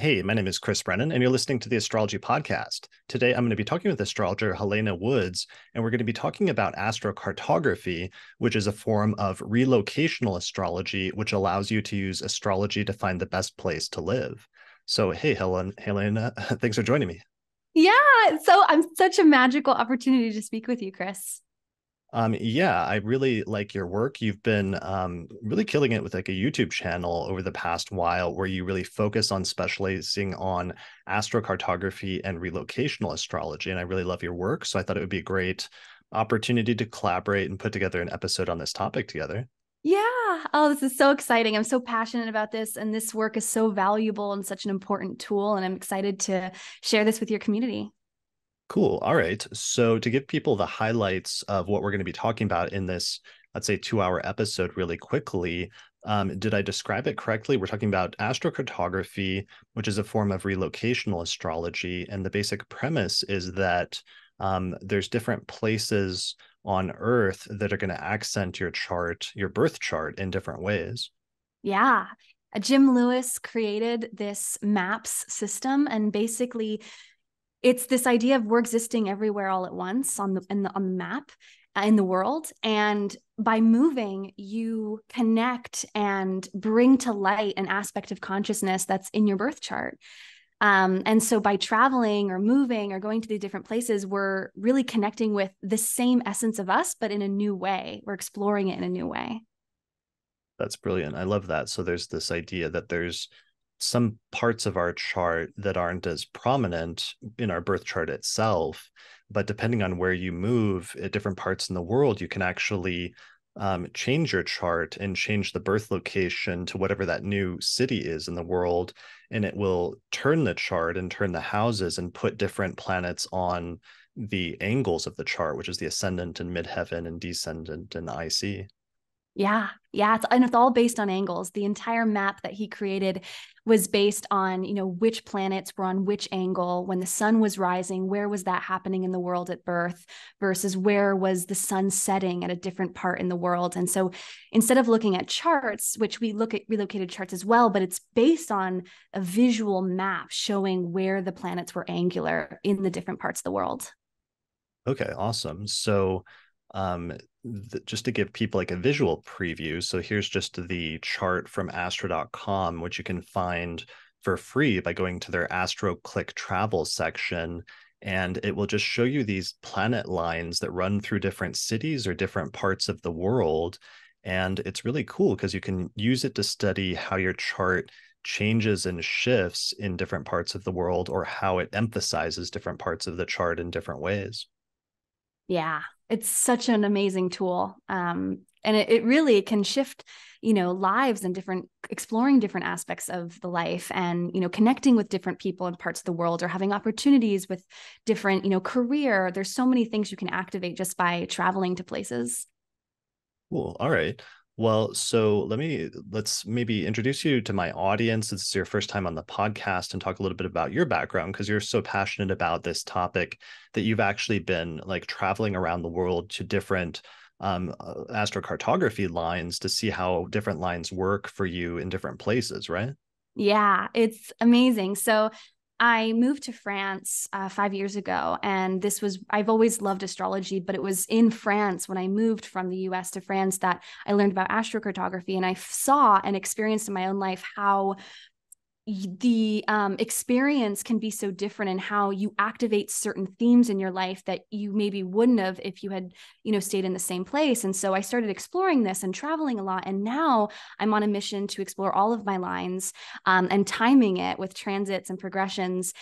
Hey, my name is Chris Brennan, and you're listening to the Astrology Podcast. Today, I'm going to be talking with astrologer Helena Woods, and we're going to be talking about astrocartography, which is a form of relocational astrology, which allows you to use astrology to find the best place to live. So, hey, Helena, thanks for joining me. Yeah, so I'm such a magical opportunity to speak with you, Chris. Yeah, I really like your work. You've been really killing it with like a YouTube channel over the past while where you really focus on specializing on astrocartography and relocational astrology. And I really love your work. So I thought it would be a great opportunity to collaborate and put together an episode on this topic together. Yeah. Oh, this is so exciting. I'm so passionate about this, and this work is so valuable and such an important tool. And I'm excited to share this with your community. Cool. All right. So to give people the highlights of what we're going to be talking about in this, let's say, 2 hour episode really quickly, did I describe it correctly? We're talking about astrocartography, which is a form of relocational astrology. And the basic premise is that there's different places on Earth that are going to accent your chart, your birth chart, in different ways. Yeah. Jim Lewis created this maps system, and basically it's this idea of we're existing everywhere all at once on the map in the world, and by moving you connect and bring to light an aspect of consciousness that's in your birth chart. And so by traveling or moving or going to these different places, we're really connecting with the same essence of us, but in a new way. We're exploring it in a new way. That's brilliant. I love that. So there's this idea that there's some parts of our chart that aren't as prominent in our birth chart itself, but depending on where you move at different parts in the world, you can actually change your chart and change the birth location to whatever that new city is in the world. And it will turn the chart and turn the houses and put different planets on the angles of the chart, which is the ascendant and midheaven and descendant and IC. Yeah, yeah, and it's all based on angles. The entire map that he created was based on, which planets were on which angle when the sun was rising, where was that happening in the world at birth versus where was the sun setting at a different part in the world. And so instead of looking at charts, which we look at relocated charts as well, but it's based on a visual map showing where the planets were angular in the different parts of the world. Okay, awesome. So, just to give people like a visual preview, so here's just the chart from astro.com, which you can find for free by going to their Astro Click travel section. And it will just show you these planet lines that run through different cities or different parts of the world. And it's really cool because you can use it to study how your chart changes and shifts in different parts of the world or how it emphasizes different parts of the chart in different ways. Yeah, it's such an amazing tool. And it really can shift, lives and exploring different aspects of the life and, connecting with different people in parts of the world or having opportunities with different, career. There's so many things you can activate just by traveling to places. Cool. All right. Well, so let's maybe introduce you to my audience. This is your first time on the podcast and talk a little bit about your background because you're so passionate about this topic that you've actually been like traveling around the world to different astrocartography lines to see how different lines work for you in different places, right? Yeah, it's amazing. So I moved to France 5 years ago, and I've always loved astrology, but it was in France when I moved from the US to France that I learned about astrocartography. And I saw and experienced in my own life how the experience can be so different in how you activate certain themes in your life that you maybe wouldn't have if you had stayed in the same place. And so I started exploring this and traveling a lot, and now I'm on a mission to explore all of my lines, and timing it with transits and progressions,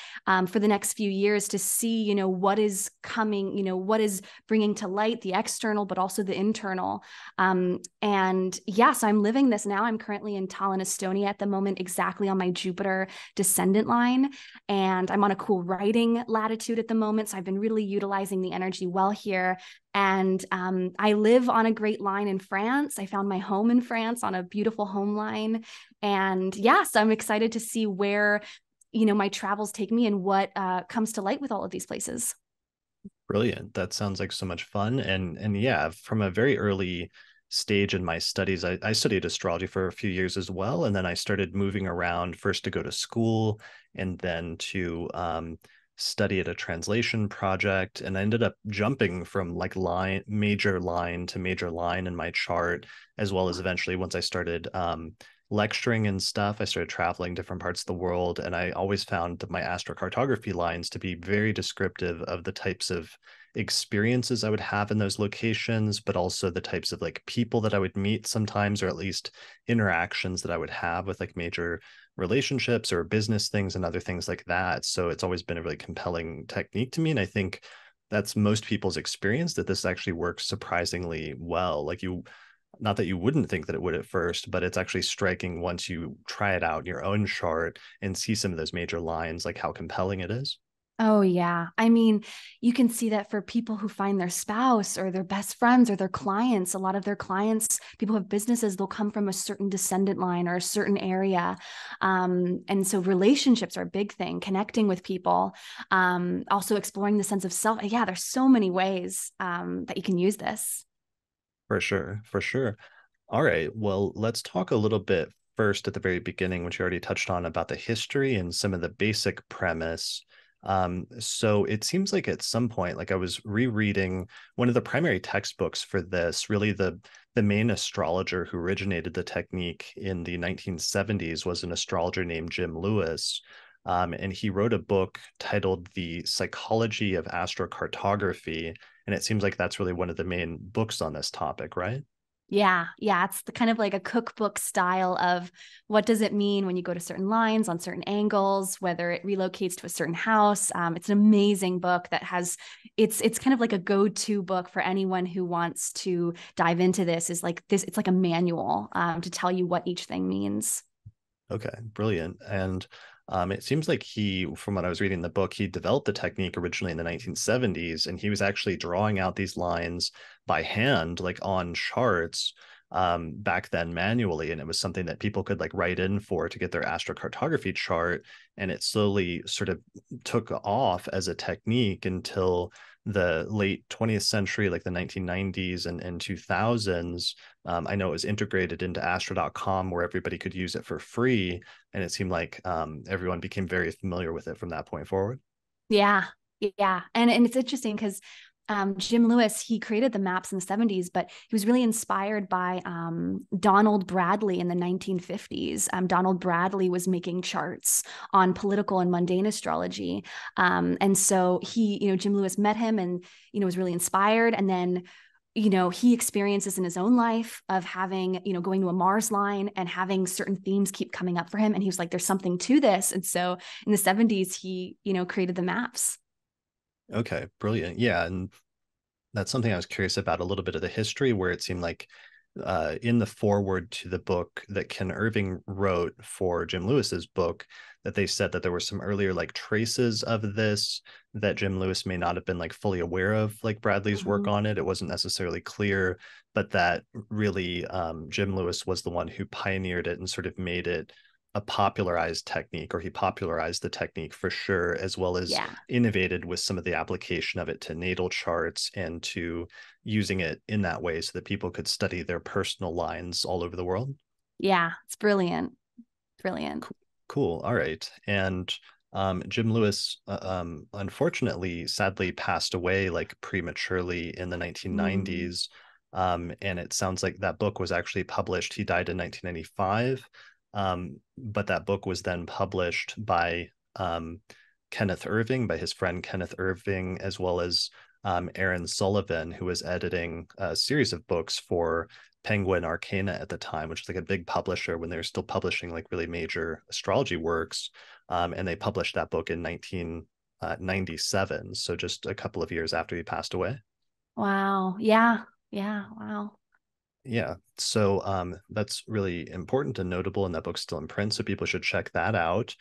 for the next few years to see what is coming, what is bringing to light the external but also the internal. And yes, I'm living this now. I'm currently in Tallinn, Estonia at the moment, exactly on my Jupiter descendant line. And I'm on a cool writing latitude at the moment. So I've been really utilizing the energy well here. And I live on a great line in France. I found my home in France on a beautiful home line. And yes, I'm excited to see where, my travels take me and what comes to light with all of these places. Brilliant. That sounds like so much fun. And yeah, from a very early stage in my studies. I studied astrology for a few years as well, and then I started moving around first to go to school and then to study at a translation project. And I ended up jumping from like major line to major line in my chart, as well as eventually once I started lecturing and stuff, I started traveling different parts of the world. And I always found my astrocartography lines to be very descriptive of the types of experiences I would have in those locations, but also the types of like people that I would meet sometimes, or at least interactions that I would have with like major relationships or business things and other things like that. So it's always been a really compelling technique to me. And I think that's most people's experience, that this actually works surprisingly well. Like you, not that you wouldn't think that it would at first, but it's actually striking once you try it out in your own chart and see some of those major lines, like how compelling it is. Oh, yeah. I mean, you can see that for people who find their spouse or their best friends or their clients. A lot of their clients, people who have businesses, they'll come from a certain descendant line or a certain area. And so relationships are a big thing, connecting with people, also exploring the sense of self. Yeah, there's so many ways that you can use this. For sure, for sure. All right. Well, let's talk a little bit first at the very beginning, which you already touched on, about the history and some of the basic premise. So it seems like at some point, like I was rereading one of the primary textbooks for this, really the main astrologer who originated the technique in the 1970s was an astrologer named Jim Lewis. And he wrote a book titled The Psychology of Astrocartography. And it seems like that's really one of the main books on this topic, right? Yeah, yeah, it's the kind of like a cookbook style of what does it mean when you go to certain lines on certain angles, whether it relocates to a certain house. It's an amazing book that has it's kind of like a go-to book for anyone who wants to dive into this. Is like this, it's like a manual to tell you what each thing means. Okay, brilliant. And it seems like he, from what I was reading in the book, he developed the technique originally in the 1970s, and he was actually drawing out these lines by hand, like on charts, back then manually. And it was something that people could like write in for to get their astrocartography chart. And it slowly sort of took off as a technique until the late 20th century, like the 1990s and 2000s. I know it was integrated into astro.com where everybody could use it for free. And it seemed like everyone became very familiar with it from that point forward. Yeah, yeah, and it's interesting because Jim Lewis, he created the maps in the 70s, but he was really inspired by Donald Bradley in the 1950s. Donald Bradley was making charts on political and mundane astrology. And so he, Jim Lewis met him and, was really inspired. And then, he experiences in his own life of having, going to a Mars line and having certain themes keep coming up for him. And he was like, there's something to this. And so in the 70s, he, created the maps. Okay, brilliant. Yeah, and that's something I was curious about, a little bit of the history, where it seemed like in the foreword to the book that Ken Irving wrote for Jim Lewis's book, that they said that there were some earlier like traces of this that Jim Lewis may not have been like fully aware of, like Bradley's work Mhm. on it. It wasn't necessarily clear, but that really Jim Lewis was the one who pioneered it and sort of made it a popularized technique, or he popularized the technique for sure, as well as Yeah. innovated with some of the application of it to natal charts and to using it in that way so that people could study their personal lines all over the world. Yeah. It's brilliant. Brilliant. Cool. All right. And Jim Lewis, unfortunately, sadly passed away like prematurely in the Mm. 1990s. And it sounds like that book was actually published. He died in 1995. But that book was then published by Kenneth Irving, by his friend Kenneth Irving, as well as Aaron Sullivan, who was editing a series of books for Penguin Arcana at the time, which was like a big publisher when they were still publishing like really major astrology works. And they published that book in 1997. So just a couple of years after he passed away. Wow. Yeah. Yeah. Wow. Yeah. So that's really important and notable. And that book's still in print. So people should check that out.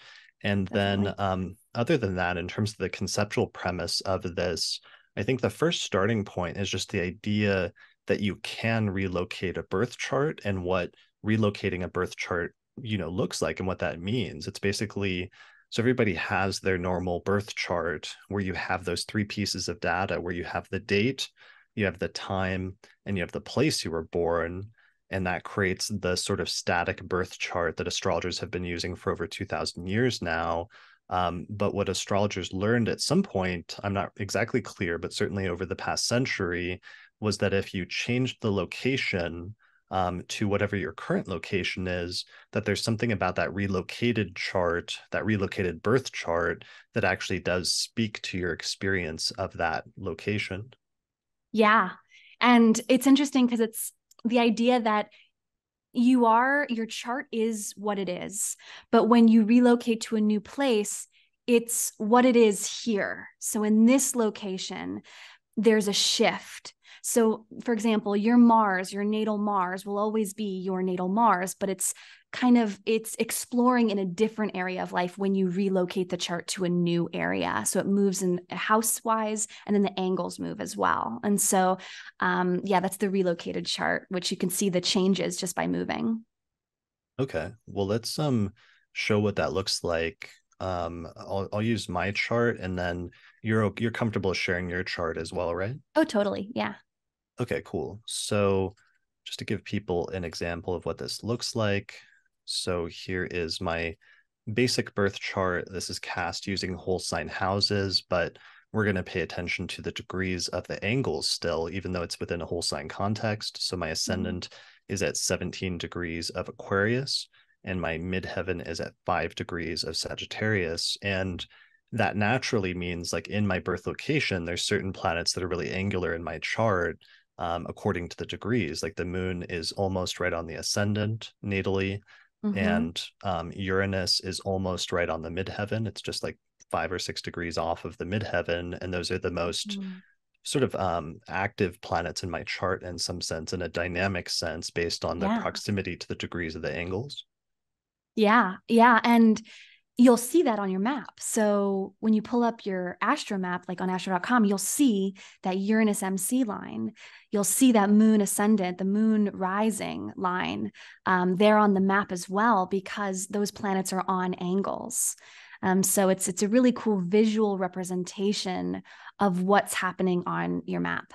And then, Definitely. other than that, in terms of the conceptual premise of this, I think the first starting point is just the idea that you can relocate a birth chart and what relocating a birth chart, looks like and what that means. It's basically, so everybody has their normal birth chart where you have those three pieces of data where you have the date, you have the time, and you have the place you were born. And that creates the sort of static birth chart that astrologers have been using for over 2,000 years now. But what astrologers learned at some point, I'm not exactly clear, but certainly over the past century, was that if you changed the location to whatever your current location is, that there's something about that relocated chart, that relocated birth chart, that actually does speak to your experience of that location. Yeah. And it's interesting because it's the idea that your chart is what it is. But when you relocate to a new place, it's what it is here. So in this location, there's a shift. So, for example, your Mars, your natal Mars will always be your natal Mars, but it's exploring in a different area of life when you relocate the chart to a new area. So it moves in house wise, and then the angles move as well. And so, yeah, that's the relocated chart, which you can see the changes just by moving. Okay, well, let's show what that looks like. I'll use my chart, and then you're comfortable sharing your chart as well, right? Oh, totally. Yeah. Okay, cool. So just to give people an example of what this looks like. So here is my basic birth chart. This is cast using whole sign houses, but we're going to pay attention to the degrees of the angles still, even though it's within a whole sign context. So my Mhm. ascendant is at 17 degrees of Aquarius, and my midheaven is at 5 degrees of Sagittarius. And that naturally means, like, in my birth location, there's certain planets that are really angular in my chart, according to the degrees. Like the moon is almost right on the ascendant natally, Mhm. and Uranus is almost right on the midheaven. It's just like 5 or 6 degrees off of the midheaven, and those are the most Mhm. sort of active planets in my chart in some sense, in a dynamic sense, based on their Yeah. proximity to the degrees of the angles. Yeah. Yeah. And you'll see that on your map. So when you pull up your astro map, like on astro.com, you'll see that Uranus MC line. You'll see that moon ascendant, the moon rising line there on the map as well, because those planets are on angles. So it's a really cool visual representation of what's happening on your map.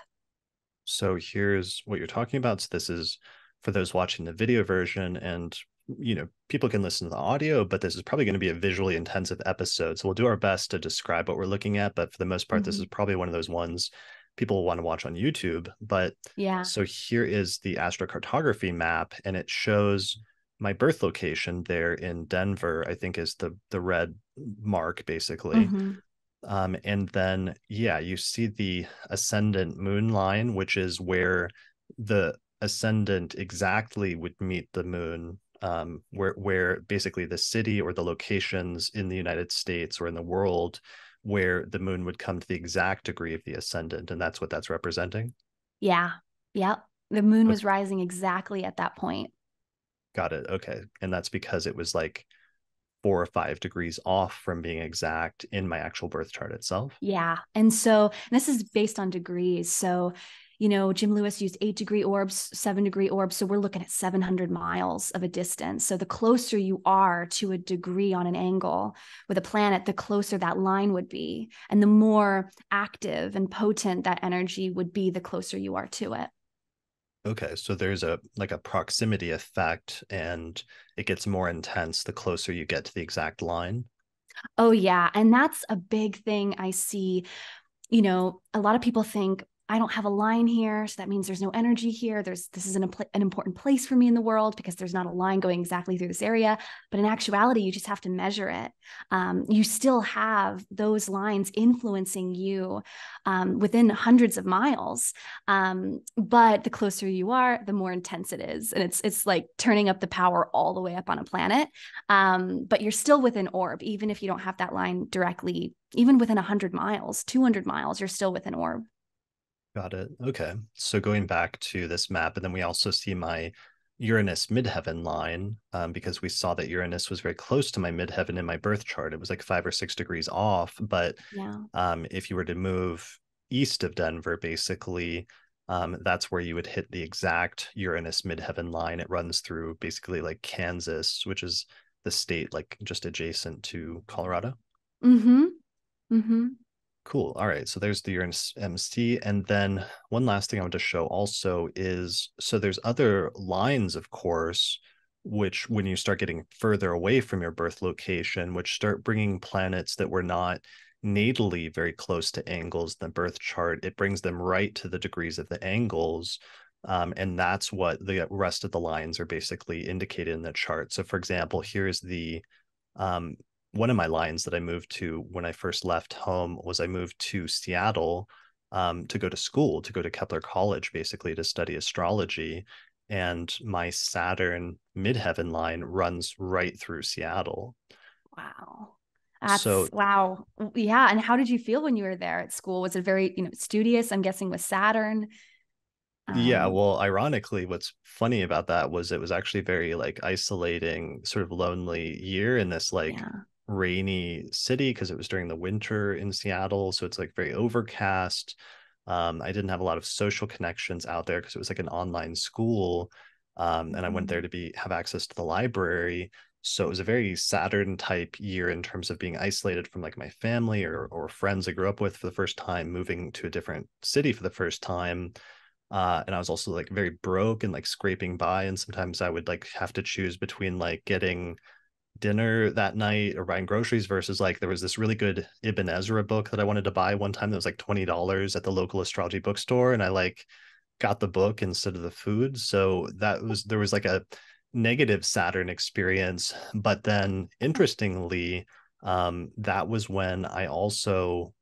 So here's what you're talking about. So this is for those watching the video version, and people can listen to the audio, but this is probably going to be a visually intensive episode. So we'll do our best to describe what we're looking at, but for the most part, this Mm-hmm. is probably one of those ones people will want to watch on YouTube. But Yeah. so here is the astrocartography map, and it shows my birth location there in Denver, I think is the red mark basically. Mm-hmm. And then, yeah, you see the ascendant moon line, which is where the ascendant exactly would meet the moon, where basically the city or the locations in the United States or in the world where the moon would come to the exact degree of the ascendant. And that's what that's representing. Yeah. Yep. The moon Okay, was rising exactly at that point. got it. Okay. And that's because it was like 4 or 5 degrees off from being exact in my actual birth chart itself. Yeah. And so and this is based on degrees. So, Jim Lewis used 8-degree orbs, 7-degree orbs. So we're looking at 700 miles of a distance. So the closer you are to a degree on an angle with a planet, the closer that line would be. And the more active and potent that energy would be, the closer you are to it. Okay, so there's a like a proximity effect, and it gets more intense the closer you get to the exact line. Oh, yeah. And that's a big thing I see. A lot of people think I don't have a line here, so that means there's no energy here. This is an important place for me in the world because there's not a line going exactly through this area. But in actuality, you just have to measure it. You still have those lines influencing you within hundreds of miles. But the closer you are, the more intense it is, and it's like turning up the power all the way up on a planet. But you're still within orb, even if you don't have that line directly, even within 100 miles, 200 miles, you're still within orb. Got it. Okay. So going back to this map, and then we also see my Uranus midheaven line, because we saw that Uranus was very close to my midheaven in my birth chart. It was like 5 or 6 degrees off. But Yeah. if you were to move east of Denver, basically, that's where you would hit the exact Uranus midheaven line. It runs through basically like Kansas, which is the state like just adjacent to Colorado. Mm-hmm. Mm-hmm. Cool. All right. So there's the Uranus MC. And then one last thing I want to show also is so there's other lines, of course, which when you start getting further away from your birth location, which start bringing planets that were not natally very close to angles in the birth chart, it brings them right to the degrees of the angles. And that's what the rest of the lines are basically indicated in the chart. So, for example, here's the um, one of my lines that I moved to when I first left home was I moved to Seattle to go to school, to go to Kepler College, basically to study astrology. And my Saturn midheaven line runs right through Seattle. Wow. So That's wow. Yeah. And how did you feel when you were there at school? Was it very, studious? I'm guessing with Saturn. yeah, Um, well, ironically, what's funny about that was it was actually very like isolating, sort of lonely year in this like yeah. rainy city because it was during the winter in Seattle. So it's like very overcast. I didn't have a lot of social connections out there because it was like an online school. And I went there Mhm. to be have access to the library. So it was a very Saturn type year in terms of being isolated from like my family or friends I grew up with for the first time, moving to a different city for the first time, and I was also like very broke and like scraping by. And sometimes I would like have to choose between like getting dinner that night or buying groceries versus like there was this really good Ibn Ezra book that I wanted to buy one time that was like $20 at the local astrology bookstore. And I like got the book instead of the food. So that was there was like a negative Saturn experience. But then interestingly, that was when I also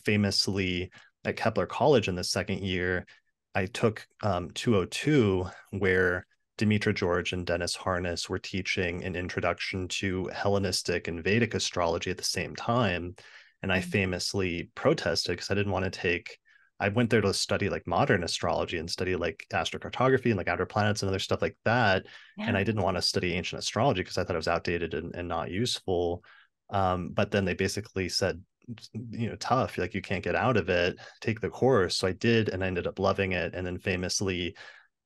famously at Kepler College in the second year, I took 202, where Demetra George and Dennis Harness were teaching an introduction to Hellenistic and Vedic astrology at the same time. And I famously protested because I didn't want to take I went there to study like modern astrology and study like astrocartography and like outer planets and other stuff like that. And Yeah. I didn't want to study ancient astrology because I thought it was outdated and not useful. But then they basically said, tough, like you can't get out of it, take the course. So I did, and I ended up loving it. And then famously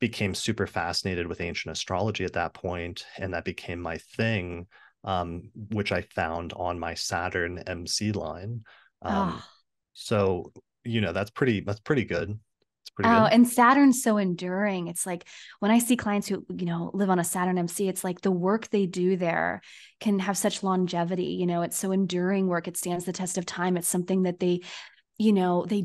became super fascinated with ancient astrology at that point, and that became my thing, which I found on my Saturn MC line. Um, Oh, so that's pretty good. It's pretty oh, good. and Saturn's so enduring. It's like when I see clients who, live on a Saturn MC, it's like the work they do there can have such longevity. It's so enduring work. It stands the test of time. It's something that they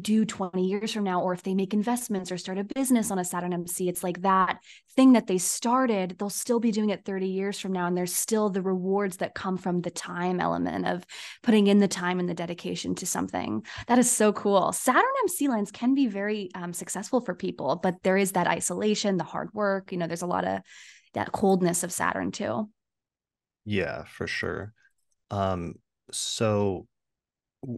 do 20 years from now, or if they make investments or start a business on a Saturn MC, it's like that thing that they started, they'll still be doing it 30 years from now. And there's still the rewards that come from the time element of putting in the time and the dedication to something. That is so cool. Saturn MC lines can be very successful for people, but there is that isolation, the hard work. There's a lot of that coldness of Saturn too. Yeah, for sure. Um, so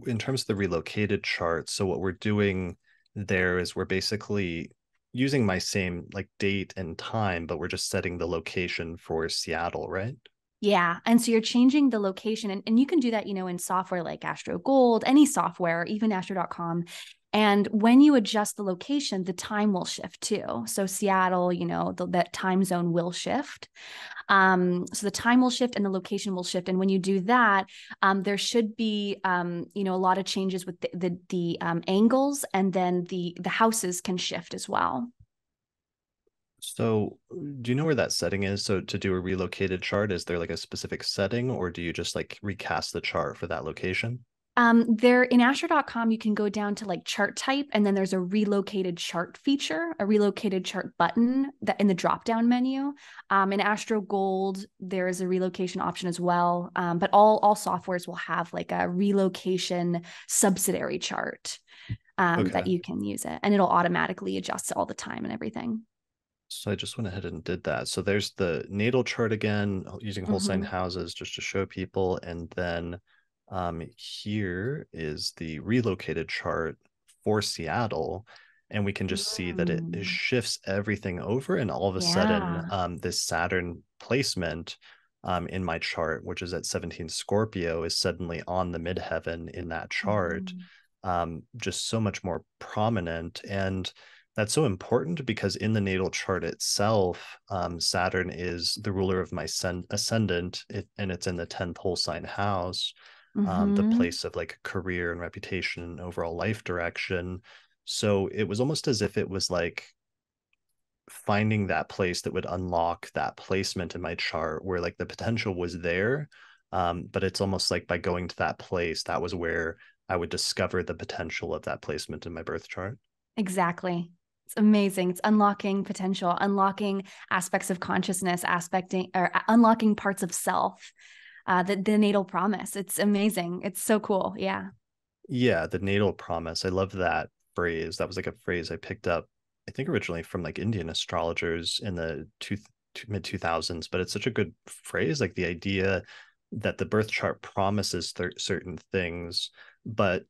in terms of the relocated chart, so what we're doing there is we're basically using my same like date and time, but we're just setting the location for Seattle, right? Yeah. And so you're changing the location, and you can do that, in software like Astro Gold, any software, even astro.com. And when you adjust the location, the time will shift too. So Seattle, that time zone will shift. So the time will shift and the location will shift. And when you do that, there should be, a lot of changes with the angles, and then the houses can shift as well. So do you know where that setting is? So to do a relocated chart, is there like a specific setting or do you just like recast the chart for that location? There in astro.com, you can go down to like chart type, and then there's a relocated chart feature, a relocated chart button that in the drop down menu. In Astro Gold, there is a relocation option as well. But all softwares will have like a relocation subsidiary chart that Okay. you can use it, and it'll automatically adjust all the time and everything. So I just went ahead and did that. So there's the natal chart again, using whole sign Mm-hmm. houses just to show people. And then here is the relocated chart for Seattle. And we can just see that it Mm, shifts everything over. And all of a sudden, yeah. this Saturn placement in my chart, which is at 17 Scorpio, is suddenly on the midheaven in that chart, Mhm. just so much more prominent. And that's so important because in the natal chart itself, Saturn is the ruler of my ascendant, and it's in the 10th whole sign house. the Mm-hmm. place of like career and reputation and overall life direction. So it was almost as if it was like finding that place that would unlock that placement in my chart where like the potential was there. But it's almost like by going to that place, that was where I would discover the potential of that placement in my birth chart. Exactly. It's amazing. It's unlocking potential, unlocking aspects of consciousness, aspecting or unlocking parts of self. The natal promise. It's amazing. It's so cool. Yeah. Yeah, the natal promise. I love that phrase. That was like a phrase I picked up, I think originally from like Indian astrologers in the mid 2000s, but it's such a good phrase, like the idea that the birth chart promises certain things, but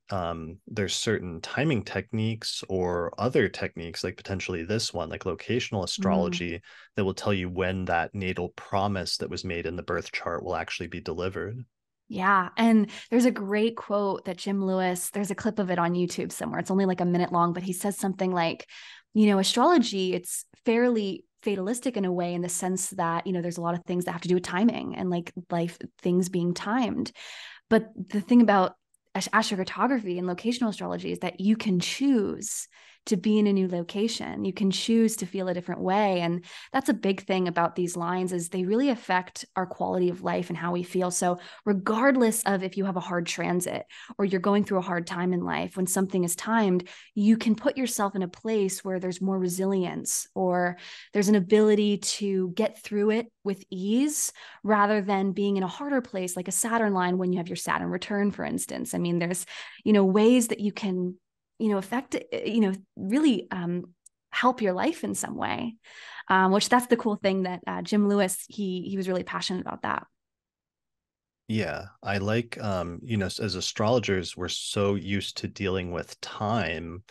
there's certain timing techniques or other techniques, like potentially this one, like locational Mm. astrology, that will tell you when that natal promise that was made in the birth chart will actually be delivered. Yeah. And there's a great quote that Jim Lewis, there's a clip of it on YouTube somewhere. It's only like a minute long, but he says something like, astrology, it's fairly fatalistic in a way, in the sense that, there's a lot of things that have to do with timing and like life things being timed. But the thing about astrocartography and locational astrology is that you can choose to be in a new location. You can choose to feel a different way. And that's a big thing about these lines, is they really affect our quality of life and how we feel. So regardless of if you have a hard transit or you're going through a hard time in life, when something is timed, you can put yourself in a place where there's more resilience, or there's an ability to get through it with ease, rather than being in a harder place like a Saturn line when you have your Saturn return, for instance. I mean, there's, ways that you can, affect, really help your life in some way. Which that's the cool thing that Jim Lewis, he was really passionate about that. Yeah, I like as astrologers, we're so used to dealing with time.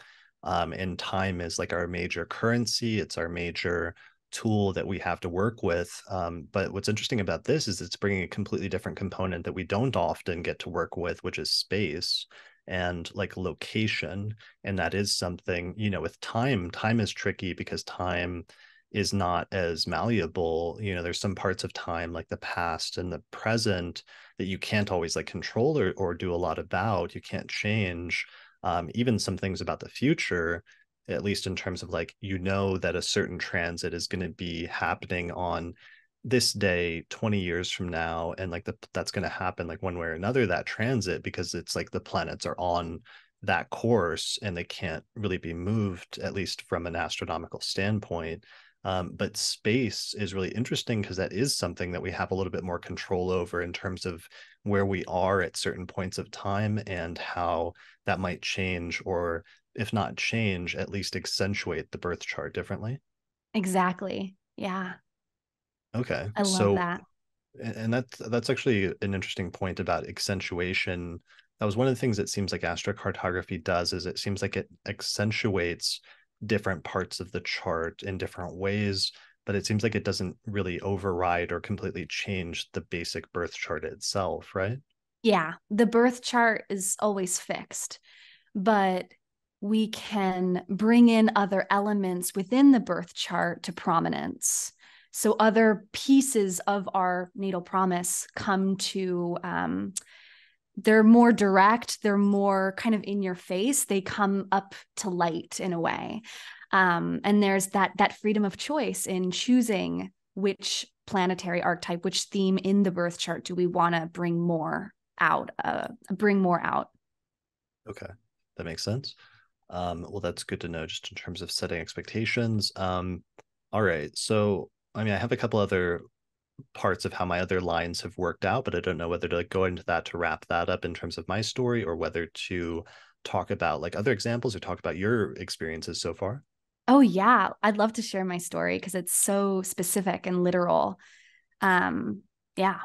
And time is like our major currency, it's our major tool that we have to work with. But what's interesting about this is it's bringing a completely different component that we don't often get to work with, which is space and like location. And that is something, with time is tricky because time is not as malleable. There's some parts of time like the past and the present that you can't always like control or do a lot about. You can't change. Even some things about the future, at least in terms of like, that a certain transit is going to be happening on this day 20 years from now, and like that's going to happen like one way or another, that transit, because it's like the planets are on that course and they can't really be moved, at least from an astronomical standpoint. But space is really interesting because that is something that we have a little bit more control over in terms of where we are at certain points of time and how that might change, or if not change, at least accentuate the birth chart differently. Exactly. Yeah. Okay. I love So, that. and that's actually an interesting point about accentuation. That was one of the things that seems like astrocartography does, is it seems like it accentuates different parts of the chart in different ways, but it seems like it doesn't really override or completely change the basic birth chart itself, right? Yeah. The birth chart is always fixed, but we can bring in other elements within the birth chart to prominence. So other pieces of our natal promise come to, they're more direct, they're more kind of in your face, they come up to light in a way. And there's that freedom of choice in choosing which planetary archetype, which theme in the birth chart do we want to bring more out. Okay, that makes sense. Well, that's good to know just in terms of setting expectations. All right. So, I mean, I have a couple other parts of how my other lines have worked out, but I don't know whether to like go into that to wrap that up in terms of my story, or whether to talk about like other examples or talk about your experiences so far. Oh yeah, I'd love to share my story because it's so specific and literal. Um, yeah.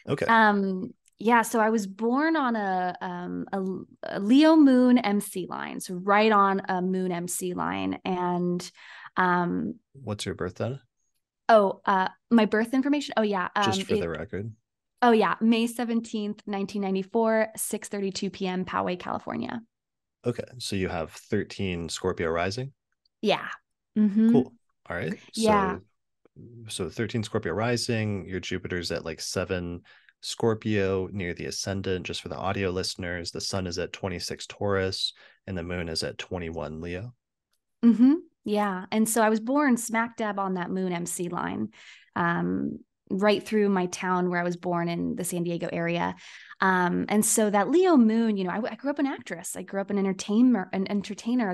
Okay. Yeah, so I was born on a Leo moon MC line, so right on a moon MC line. And um, What's your birth data? my birth information. Just for the record. May 17th, 1994, 6:32 p.m. Poway, California. Okay. So you have 13 Scorpio rising. Yeah. Mm-hmm. Cool. All right. Yeah. So 13 Scorpio rising, your Jupiter's at like 7 Scorpio near the ascendant. Just for the audio listeners, the sun is at 26 Taurus and the moon is at 21 Leo. Mm-hmm. Yeah. And so I was born smack dab on that moon MC line, um, right through my town where I was born in the San Diego area. And so that Leo moon, I grew up an actress. I grew up an entertainer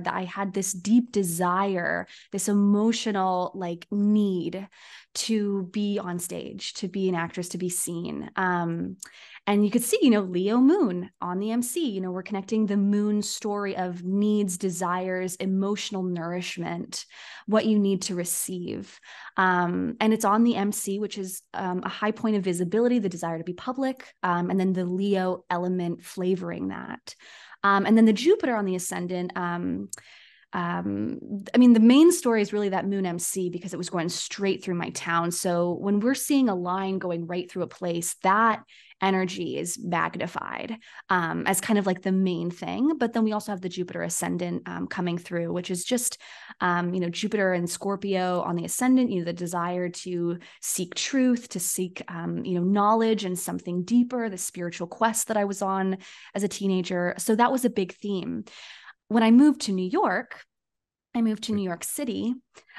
that I had this deep desire, this emotional like need to be on stage, to be an actress, to be seen. And you could see, Leo moon on the MC, we're connecting the moon story of needs, desires, emotional nourishment, what you need to receive. And it's on the MC, which is a high point of visibility, the desire to be public, and then the Leo element flavoring that. And then the Jupiter on the ascendant, the main story is really that moon MC because it was going straight through my town. So when we're seeing a line going right through a place, that energy is magnified as kind of like the main thing. But then we also have the Jupiter ascendant coming through, which is just, Jupiter and Scorpio on the ascendant, the desire to seek truth, to seek, knowledge and something deeper, the spiritual quest that I was on as a teenager. So that was a big theme. When I moved to New York, I moved to New York City.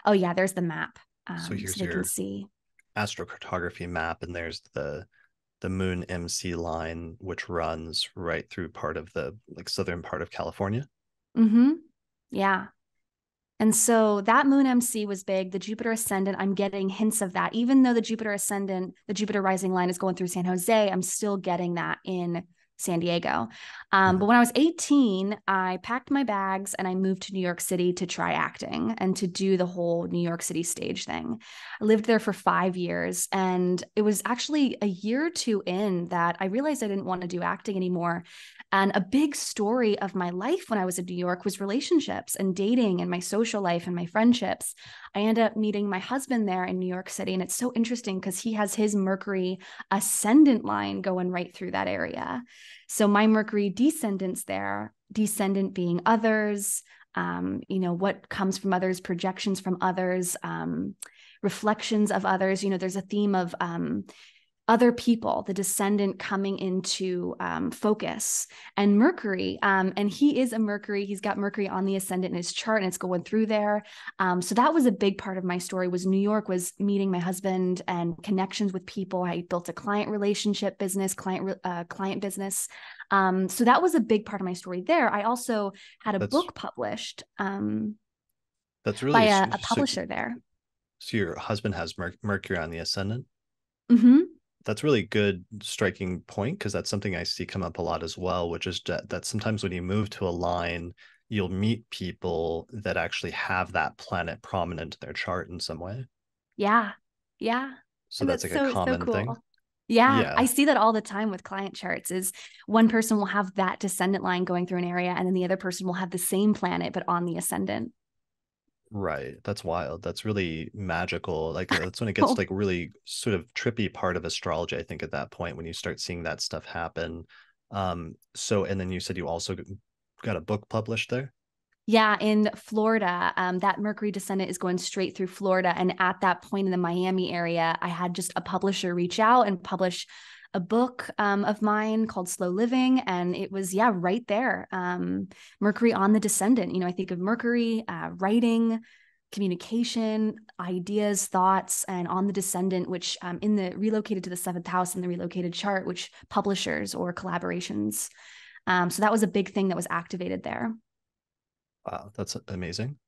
Oh yeah, there's the map. So here's So they can your see. astrocartography map, and there's the moon MC line, which runs right through part of the like southern part of California. Mm-hmm. Yeah. And so that moon MC was big. The Jupiter ascendant, I'm getting hints of that. Even though the Jupiter ascendant, the Jupiter rising line is going through San Jose, I'm still getting that in San Diego. But when I was 18, I packed my bags and I moved to New York City to try acting and to do the whole New York City stage thing. I lived there for 5 years, and it was actually a year or two in that I realized I didn't want to do acting anymore. And a big story of my life when I was in New York was relationships and dating and my social life and my friendships. I ended up meeting my husband there in New York City. And it's so interesting because he has his Mercury ascendant line going right through that area. So my Mercury descendants there, descendant being others, what comes from others, projections from others, reflections of others. There's a theme of other people, the descendant coming into focus. And Mercury, and he is a Mercury, he's got Mercury on the ascendant in his chart and it's going through there. So that was a big part of my story, was New York, was meeting my husband and connections with people. I built a client relationship business, client business. So that was a big part of my story there. I also had a That's book published that's by really a publisher there. so your husband has Mercury on the ascendant. Mm-hmm. That's really good striking point, because that's something I see come up a lot as well, which is that sometimes when you move to a line, you'll meet people that actually have that planet prominent in their chart in some way. Yeah. Yeah. So And that's that's like a so common thing. cool. Yeah, Yeah, I see that all the time with client charts is one person will have that descendant line going through an area and then the other person will have the same planet but on the ascendant. right. That's wild. That's really magical. Like that's when it gets Oh, like really sort of trippy part of astrology, I think, at that point when you start seeing that stuff happen. So and then you said you also got a book published there? yeah, in Florida, that Mercury descendant is going straight through Florida. And at that point in the Miami area, I had just a publisher reach out and publish a book of mine called Slow Living. And it was, yeah, right there. Mercury on the descendant. I think of Mercury, writing, communication, ideas, thoughts, and on the descendant, which in the relocated to the seventh house in the relocated chart, which publishers or collaborations. So that was a big thing that was activated there. Wow, that's amazing.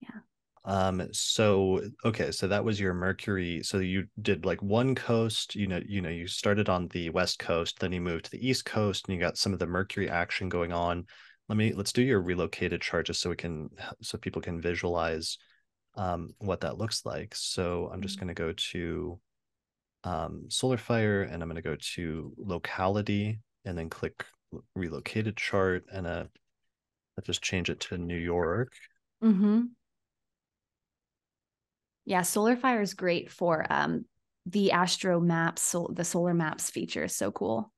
Yeah. So okay, so that was your Mercury. So you did like one coast, you started on the West Coast, then you moved to the East Coast and you got some of the Mercury action going on. Let's do your relocated chart just so people can visualize what that looks like. So I'm just gonna go to solar fire and I'm gonna go to locality and then click relocated chart and I'll just change it to New York. Mm-hmm. Yeah, solar fire is great for the astro maps, so the solar maps feature is so cool.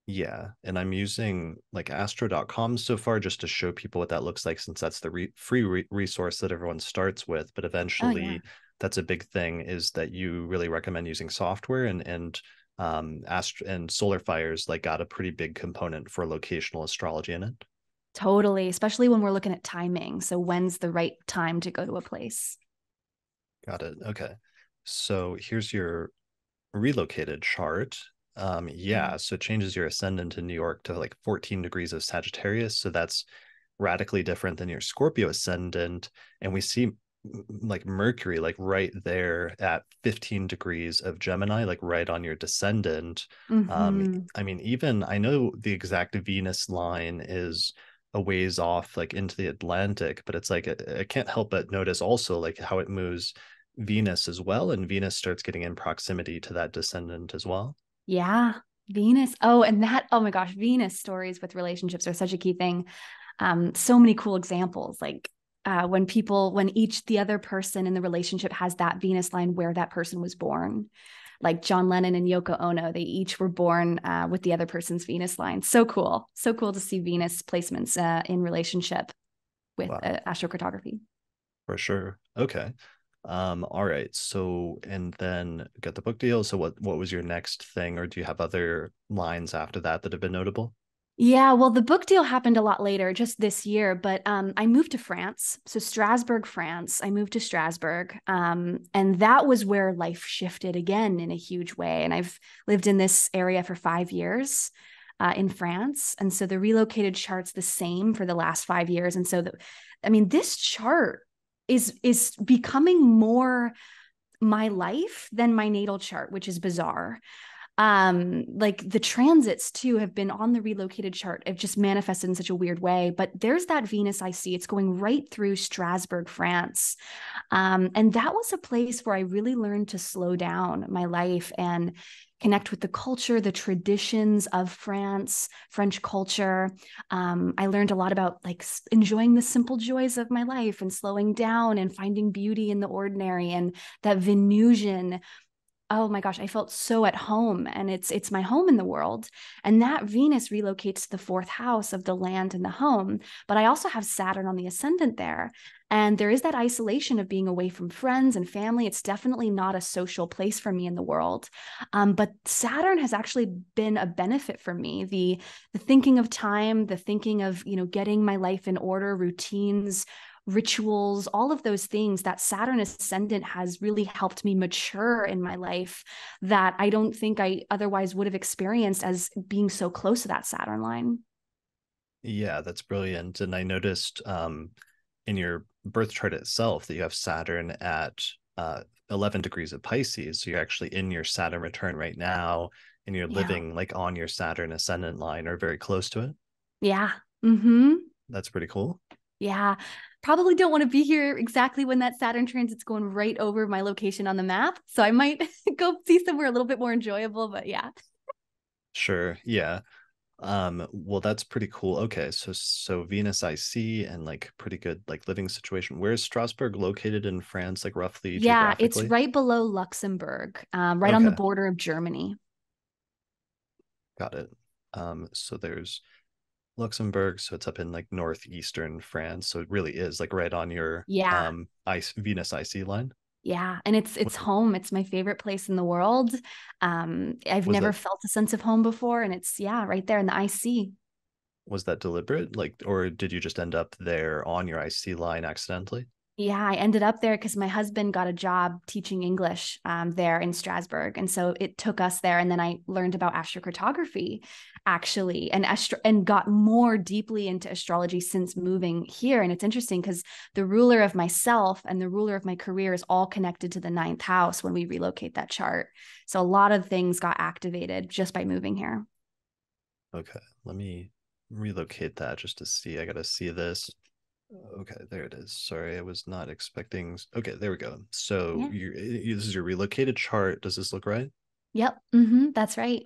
Yeah, and I'm using like astro.com so far just to show people what that looks like, since that's the free resource that everyone starts with. But Oh yeah. eventually, that's a big thing, is that you really recommend using software, and and solar fires like got a pretty big component for locational astrology in it. Totally, especially when we're looking at timing. So when's the right time to go to a place? Got it. Okay. So here's your relocated chart. Mm. Yeah, so it changes your ascendant in New York to like 14 degrees of Sagittarius. So that's radically different than your Scorpio ascendant. And we see like Mercury, like right there at 15 degrees of Gemini, like right on your descendant. Um, Mm-hmm. I mean, even I know the exact Venus line is a ways off, like into the Atlantic, but it's like I can't help but notice also like how it moves Venus as well. And Venus starts getting in proximity to that descendant as well. Yeah, Venus. Oh, and that, oh my gosh, Venus stories with relationships are such a key thing. So many cool examples, like when the other person in the relationship has that Venus line where that person was born, like John Lennon and Yoko Ono, they each were born with the other person's Venus line. So cool to see Venus placements in relationship with Wow, astrocartography. for sure. Okay. All right. So, and then got the book deal. So what was your next thing, or do you have other lines after that that have been notable? Yeah, well, the book deal happened a lot later, just this year, but I moved to France. So, Strasbourg, France. I moved to Strasbourg. And that was where life shifted again in a huge way. And I've lived in this area for 5 years in France. And so the relocated chart's the same for the last 5 years. And so, I mean, this chart is becoming more my life than my natal chart, which is bizarre. Like the transits too have been on the relocated chart, have just manifested in such a weird way, but there's that Venus I see, it's going right through Strasbourg, France. And that was a place where I really learned to slow down my life and connect with the culture, the traditions of France, French culture. I learned a lot about like enjoying the simple joys of my life and slowing down and finding beauty in the ordinary, and that Venusian, oh my gosh, I felt so at home, and it's my home in the world. And that Venus relocates to the fourth house of the land and the home, but I also have Saturn on the ascendant there. And there is that isolation of being away from friends and family. It's definitely not a social place for me in the world. But Saturn has actually been a benefit for me. The thinking of time, the thinking of, getting my life in order, routines, rituals, all of those things, that Saturn ascendant has really helped me mature in my life that I don't think I otherwise would have experienced as being so close to that Saturn line. Yeah, that's brilliant. And I noticed in your birth chart itself that you have Saturn at 11 degrees of Pisces. So you're actually in your Saturn return right now, and you're Yeah. living like on your Saturn ascendant line or very close to it. Yeah. Mm-hmm. That's pretty cool. Yeah. Probably don't want to be here exactly when that Saturn transit's going right over my location on the map. So I might go see somewhere a little bit more enjoyable, but yeah. Sure. Yeah. Well, that's pretty cool. Okay, so Venus I see, and like pretty good like living situation. Where's Strasbourg located in France, like roughly Yeah, it's geographically? right below Luxembourg, right on the Okay, border of Germany. got it. So there's Luxembourg, so it's up in like northeastern France. So it really is like right on your Yeah. ice Venus IC line. Yeah, and it's home. It's my favorite place in the world. I've Was never that felt a sense of home before, and it's yeah, right there in the IC. was that deliberate? Like, or did you just end up there on your IC line accidentally? Yeah, I ended up there because my husband got a job teaching English there in Strasbourg, and so it took us there. And then I learned about astrocartography, actually, and got more deeply into astrology since moving here. And it's interesting because the ruler of myself and the ruler of my career is all connected to the ninth house when we relocate that chart. So a lot of things got activated just by moving here. Okay, let me relocate that just to see. I gotta see this. Okay, there it is. Sorry, I was not expecting. Okay, there we go. So Yeah. this is your relocated chart. Does this look right? Yep. Mm-hmm. That's right.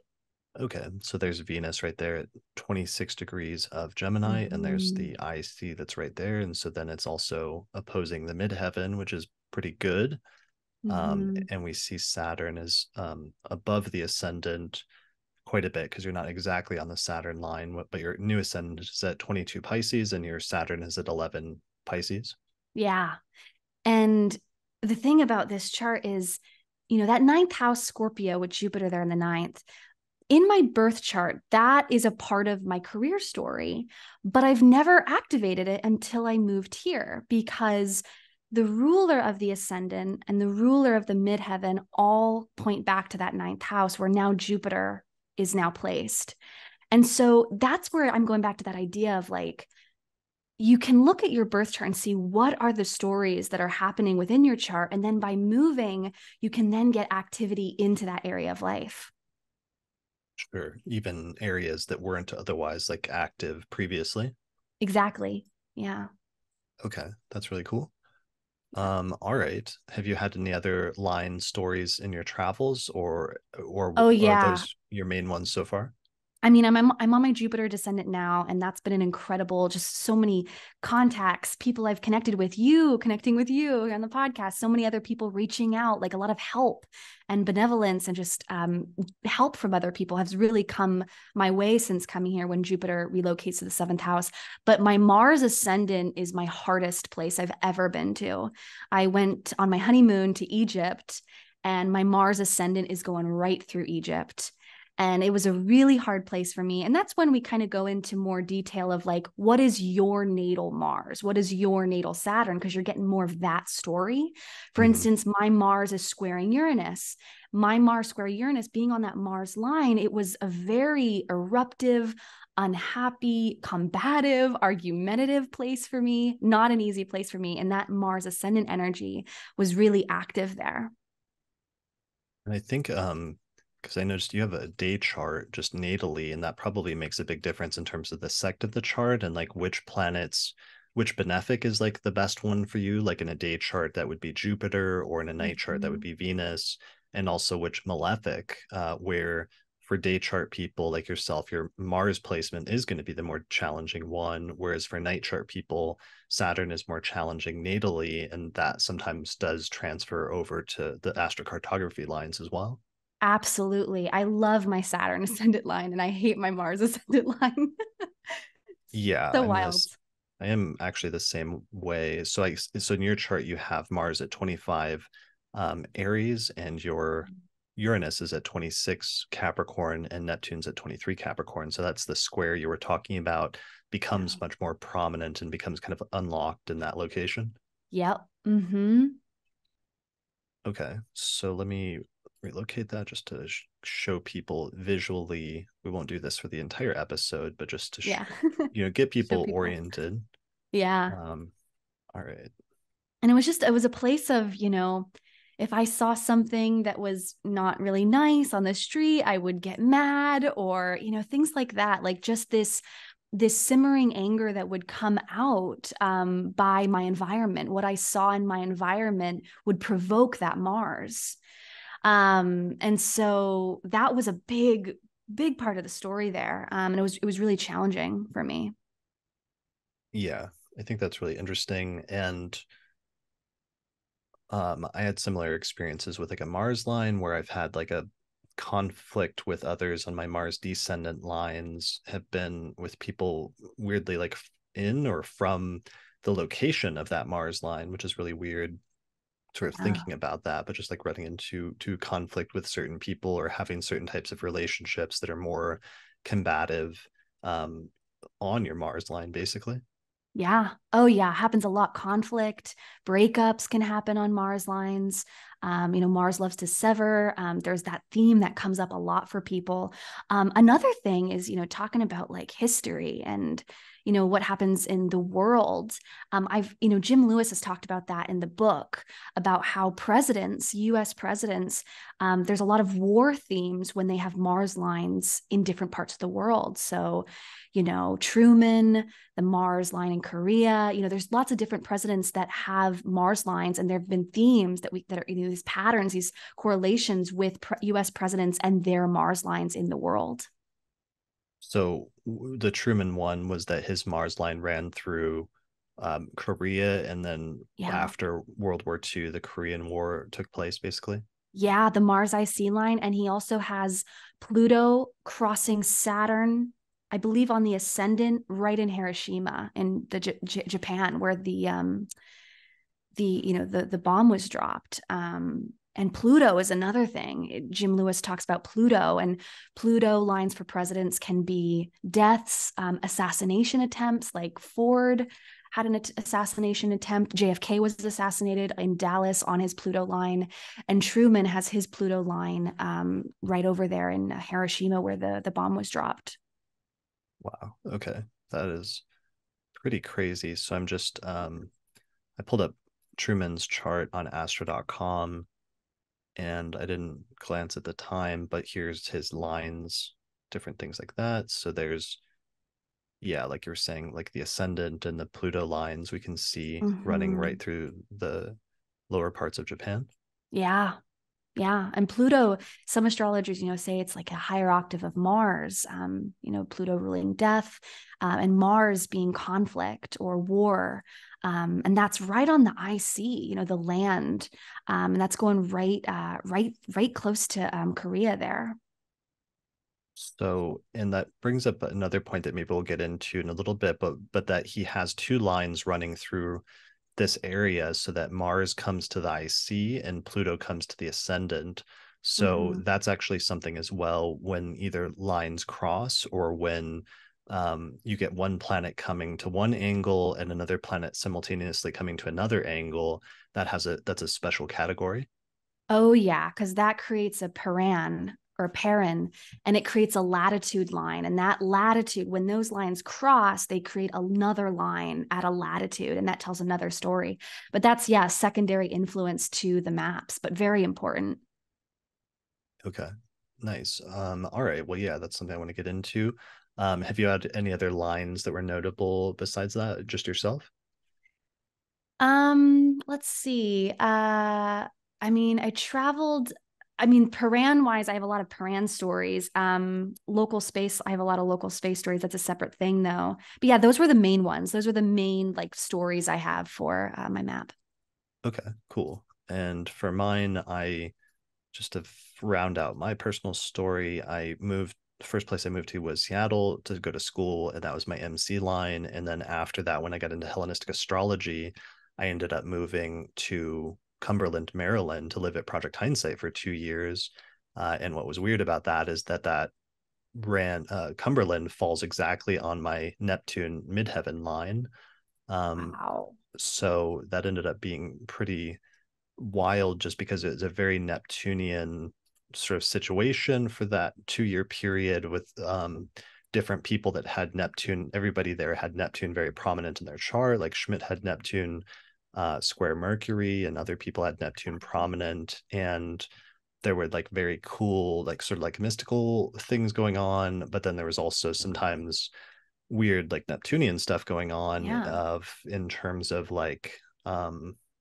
Okay, so there's Venus right there at 26 degrees of Gemini, and there's Mm-hmm. the IC that's right there. And so then it's also opposing the midheaven, which is pretty good. Mm-hmm. And we see Saturn is above the ascendant quite a bit because you're not exactly on the Saturn line, but your new ascendant is at 22 Pisces and your Saturn is at 11 Pisces. Yeah. And the thing about this chart is that ninth house Scorpio with Jupiter there in the ninth, in my birth chart, that is a part of my career story, but I've never activated it until I moved here, because the ruler of the ascendant and the ruler of the midheaven all point back to that ninth house where now Jupiter is now placed. And so that's where I'm going back to that idea of like, you can look at your birth chart and see what are the stories that are happening within your chart. And then by moving, you can then get activity into that area of life. Sure. Even areas that weren't otherwise like active previously. Exactly. Yeah. Okay, that's really cool. All right. Have you had any other line stories in your travels, or Oh, are yeah. those your main ones so far? I mean, I'm on my Jupiter descendant now, and that's been an incredible, just so many contacts, people I've connected with, you connecting with you on the podcast, so many other people reaching out, like a lot of help and benevolence and just help from other people has really come my way since coming here when Jupiter relocates to the seventh house. But my Mars ascendant is my hardest place I've ever been to. I went on my honeymoon to Egypt, and my Mars ascendant is going right through Egypt. And it was a really hard place for me. And that's when we kind of go into more detail of like, what is your natal Mars? What is your natal Saturn? Because you're getting more of that story. For Mhm. instance, my Mars is squaring Uranus. My Mars square Uranus being on that Mars line, it was a very eruptive, unhappy, combative, argumentative place for me, not an easy place for me. And that Mars ascendant energy was really active there. And I think because I noticed you have a day chart just natally, and that probably makes a big difference in terms of the sect of the chart and like which planets, which benefic is like the best one for you. Like in a day chart, that would be Jupiter, or in a night chart, that would Mhm. be Venus, and also which malefic, where for day chart people like yourself, your Mars placement is going to be the more challenging one, whereas for night chart people, Saturn is more challenging natally, and that sometimes does transfer over to the astrocartography lines as well. Absolutely. I love my Saturn ascendant line and I hate my Mars ascendant line. Yeah, So I'm wild. this. I am actually the same way. So in your chart you have Mars at 25 Aries, and your Uranus is at 26 Capricorn, and Neptune's at 23 Capricorn. So that's the square you were talking about Yeah. becomes much more prominent and becomes kind of unlocked in that location. Yep. Mm-hmm. Okay, so let me relocate that just to show people visually. We won't do this for the entire episode, but just to Yeah. get Show people people. oriented. Yeah. Um, all right. And it was a place of, if I saw something that was not really nice on the street, I would get mad or, things like that. Like just this simmering anger that would come out by my environment. What I saw in my environment would provoke that Mars. And so that was a big part of the story there. And it was really challenging for me. Yeah, I think that's really interesting. And I had similar experiences with like a Mars line where I've had like a conflict with others on my Mars descendant lines have been with people weirdly like in or from the location of that Mars line, which is really weird sort of Yeah. thinking about that, but just like running into to conflict with certain people or having certain types of relationships that are more combative um, on your Mars line, basically. Yeah. Oh, yeah. Happens a lot. Conflict, breakups can happen on Mars lines. Mars loves to sever. There's that theme that comes up a lot for people. Another thing is, talking about like history and, what happens in the world. Jim Lewis has talked about that in the book about how presidents, US presidents, there's a lot of war themes when they have Mars lines in different parts of the world. So, Truman, the Mars line in Korea. There's lots of different presidents that have Mars lines, and there have been themes that are these patterns, these correlations with U.S. presidents and their Mars lines in the world. So the Truman one was that his Mars line ran through Korea, and then Yeah. after World War II, the Korean War took place, basically. Yeah, the Mars IC line. And he also has Pluto crossing Saturn, I believe on the ascendant right in Hiroshima in Japan, where the bomb was dropped. And Pluto is another thing. Jim Lewis talks about Pluto, and Pluto lines for presidents can be deaths, assassination attempts, like Ford had an assassination attempt. JFK was assassinated in Dallas on his Pluto line, and Truman has his Pluto line right over there in Hiroshima where the bomb was dropped. Wow. Okay. That is pretty crazy. So I'm just I pulled up Truman's chart on astro.com and I didn't glance at the time, but here's his lines, different things like that. So there's, yeah, like you're saying, like the ascendant and the Pluto lines we can see running right Mm-hmm. through the lower parts of Japan. Yeah. Yeah. And Pluto, some astrologers, say it's like a higher octave of Mars, Pluto ruling death, and Mars being conflict or war. And that's right on the IC, the land. And that's going right close to Korea there. So, and that brings up another point that maybe we'll get into in a little bit, but that he has two lines running through this area so that Mars comes to the IC and Pluto comes to the ascendant. So Mm-hmm. that's actually something as well when either lines cross or when you get one planet coming to one angle and another planet simultaneously coming to another angle. That's a special category. Oh, yeah, because that creates a Paran or Paran, and it creates a latitude line. And that latitude, when those lines cross, they create another line at a latitude, and that tells another story. But that's, yeah, secondary influence to the maps, but very important. Okay, nice. All right. Well, yeah, that's something I want to get into. Have you had any other lines that were notable besides that? Just yourself? Let's see. I traveled. Paran wise, I have a lot of Paran stories. Local space, I have a lot of local space stories. That's a separate thing though. But yeah, those were the main ones. Those were the main like stories I have for my map. Okay, cool. And for mine, I just to round out my personal story, the first place I moved to was Seattle to go to school, and that was my MC line. And then after that, when I got into Hellenistic astrology, I ended up moving to Cumberland, Maryland to live at Project Hindsight for 2 years. And what was weird about that is that Cumberland falls exactly on my Neptune midheaven line. Um, Wow. so that ended up being pretty wild just because it's a very Neptunian sort of situation for that 2 year period with different people that had Neptune. Everybody there had Neptune very prominent in their chart. Like Schmidt had Neptune square Mercury, and other people had Neptune prominent. And there were like very cool, like sort of like mystical things going on. But then there was also sometimes weird like Neptunian stuff going on Yeah. in terms of like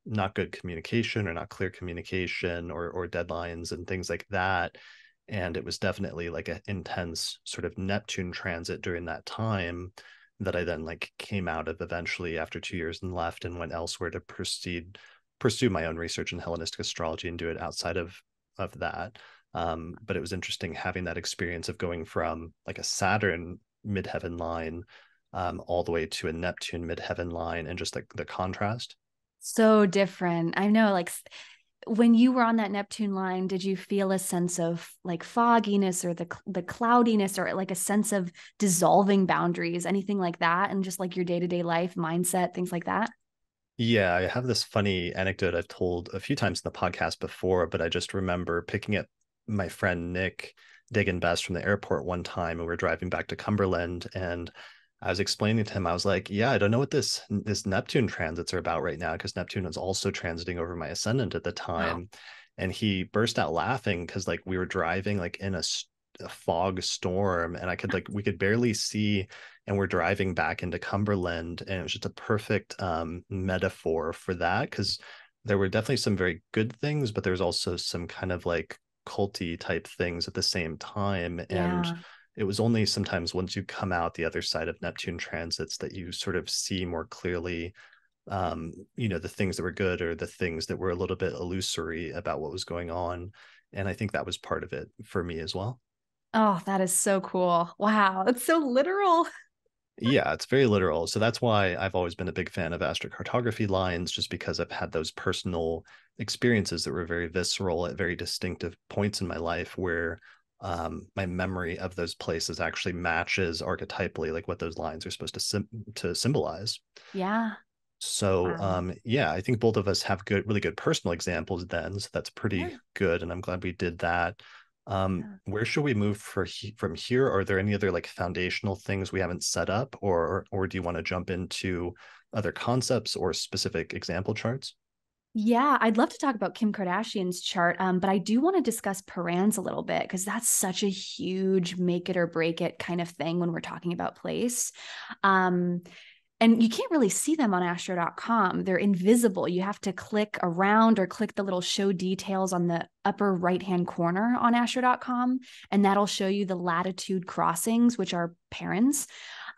not good communication or not clear communication or deadlines and things like that. And it was definitely like an intense sort of Neptune transit during that time that I then like came out of eventually after 2 years and left and went elsewhere to pursue my own research in Hellenistic astrology and do it outside of that. But it was interesting having that experience of going from like a Saturn midheaven line all the way to a Neptune midheaven line and just like the contrast. So different. I know, like when you were on that Neptune line, did you feel a sense of like fogginess or the cloudiness or like a sense of dissolving boundaries, anything like that? And just like your day-to-day life, mindset, things like that? Yeah, I have this funny anecdote I've told a few times in the podcast before, but I just remember picking up my friend Nick Diggin Best from the airport one time, and we were driving back to Cumberland, and I was explaining to him, I was like, "Yeah, I don't know what this Neptune transits are about right now, because Neptune was also transiting over my ascendant at the Wow. time," and he burst out laughing because like we were driving like in a fog storm, and we could barely see, and we're driving back into Cumberland, and it was just a perfect metaphor for that because there were definitely some very good things, but there's also some kind of like culty type things at the same time. And Yeah. it was only sometimes once you come out the other side of Neptune transits that you sort of see more clearly the things that were good or the things that were a little bit illusory about what was going on. And I think that was part of it for me as well. Oh, that is so cool. Wow. It's so literal. Yeah, it's very literal. So that's why I've always been a big fan of astrocartography lines, just because I've had those personal experiences that were very visceral at very distinctive points in my life where my memory of those places actually matches archetypally like what those lines are supposed to symbolize. Yeah. So Wow. yeah, I think both of us have really good personal examples then. So that's pretty Yeah. good. And I'm glad we did that. Yeah. Where should we move from here? Are there any other like foundational things we haven't set up, or do you want to jump into other concepts or specific example charts? Yeah, I'd love to talk about Kim Kardashian's chart, but I do want to discuss Paran's a little bit because that's such a huge make it or break it kind of thing when we're talking about place. Um, and you can't really see them on astro.com. They're invisible. You have to click around or click the little show details on the upper right hand corner on astro.com, and that'll show you the latitude crossings, which are parents.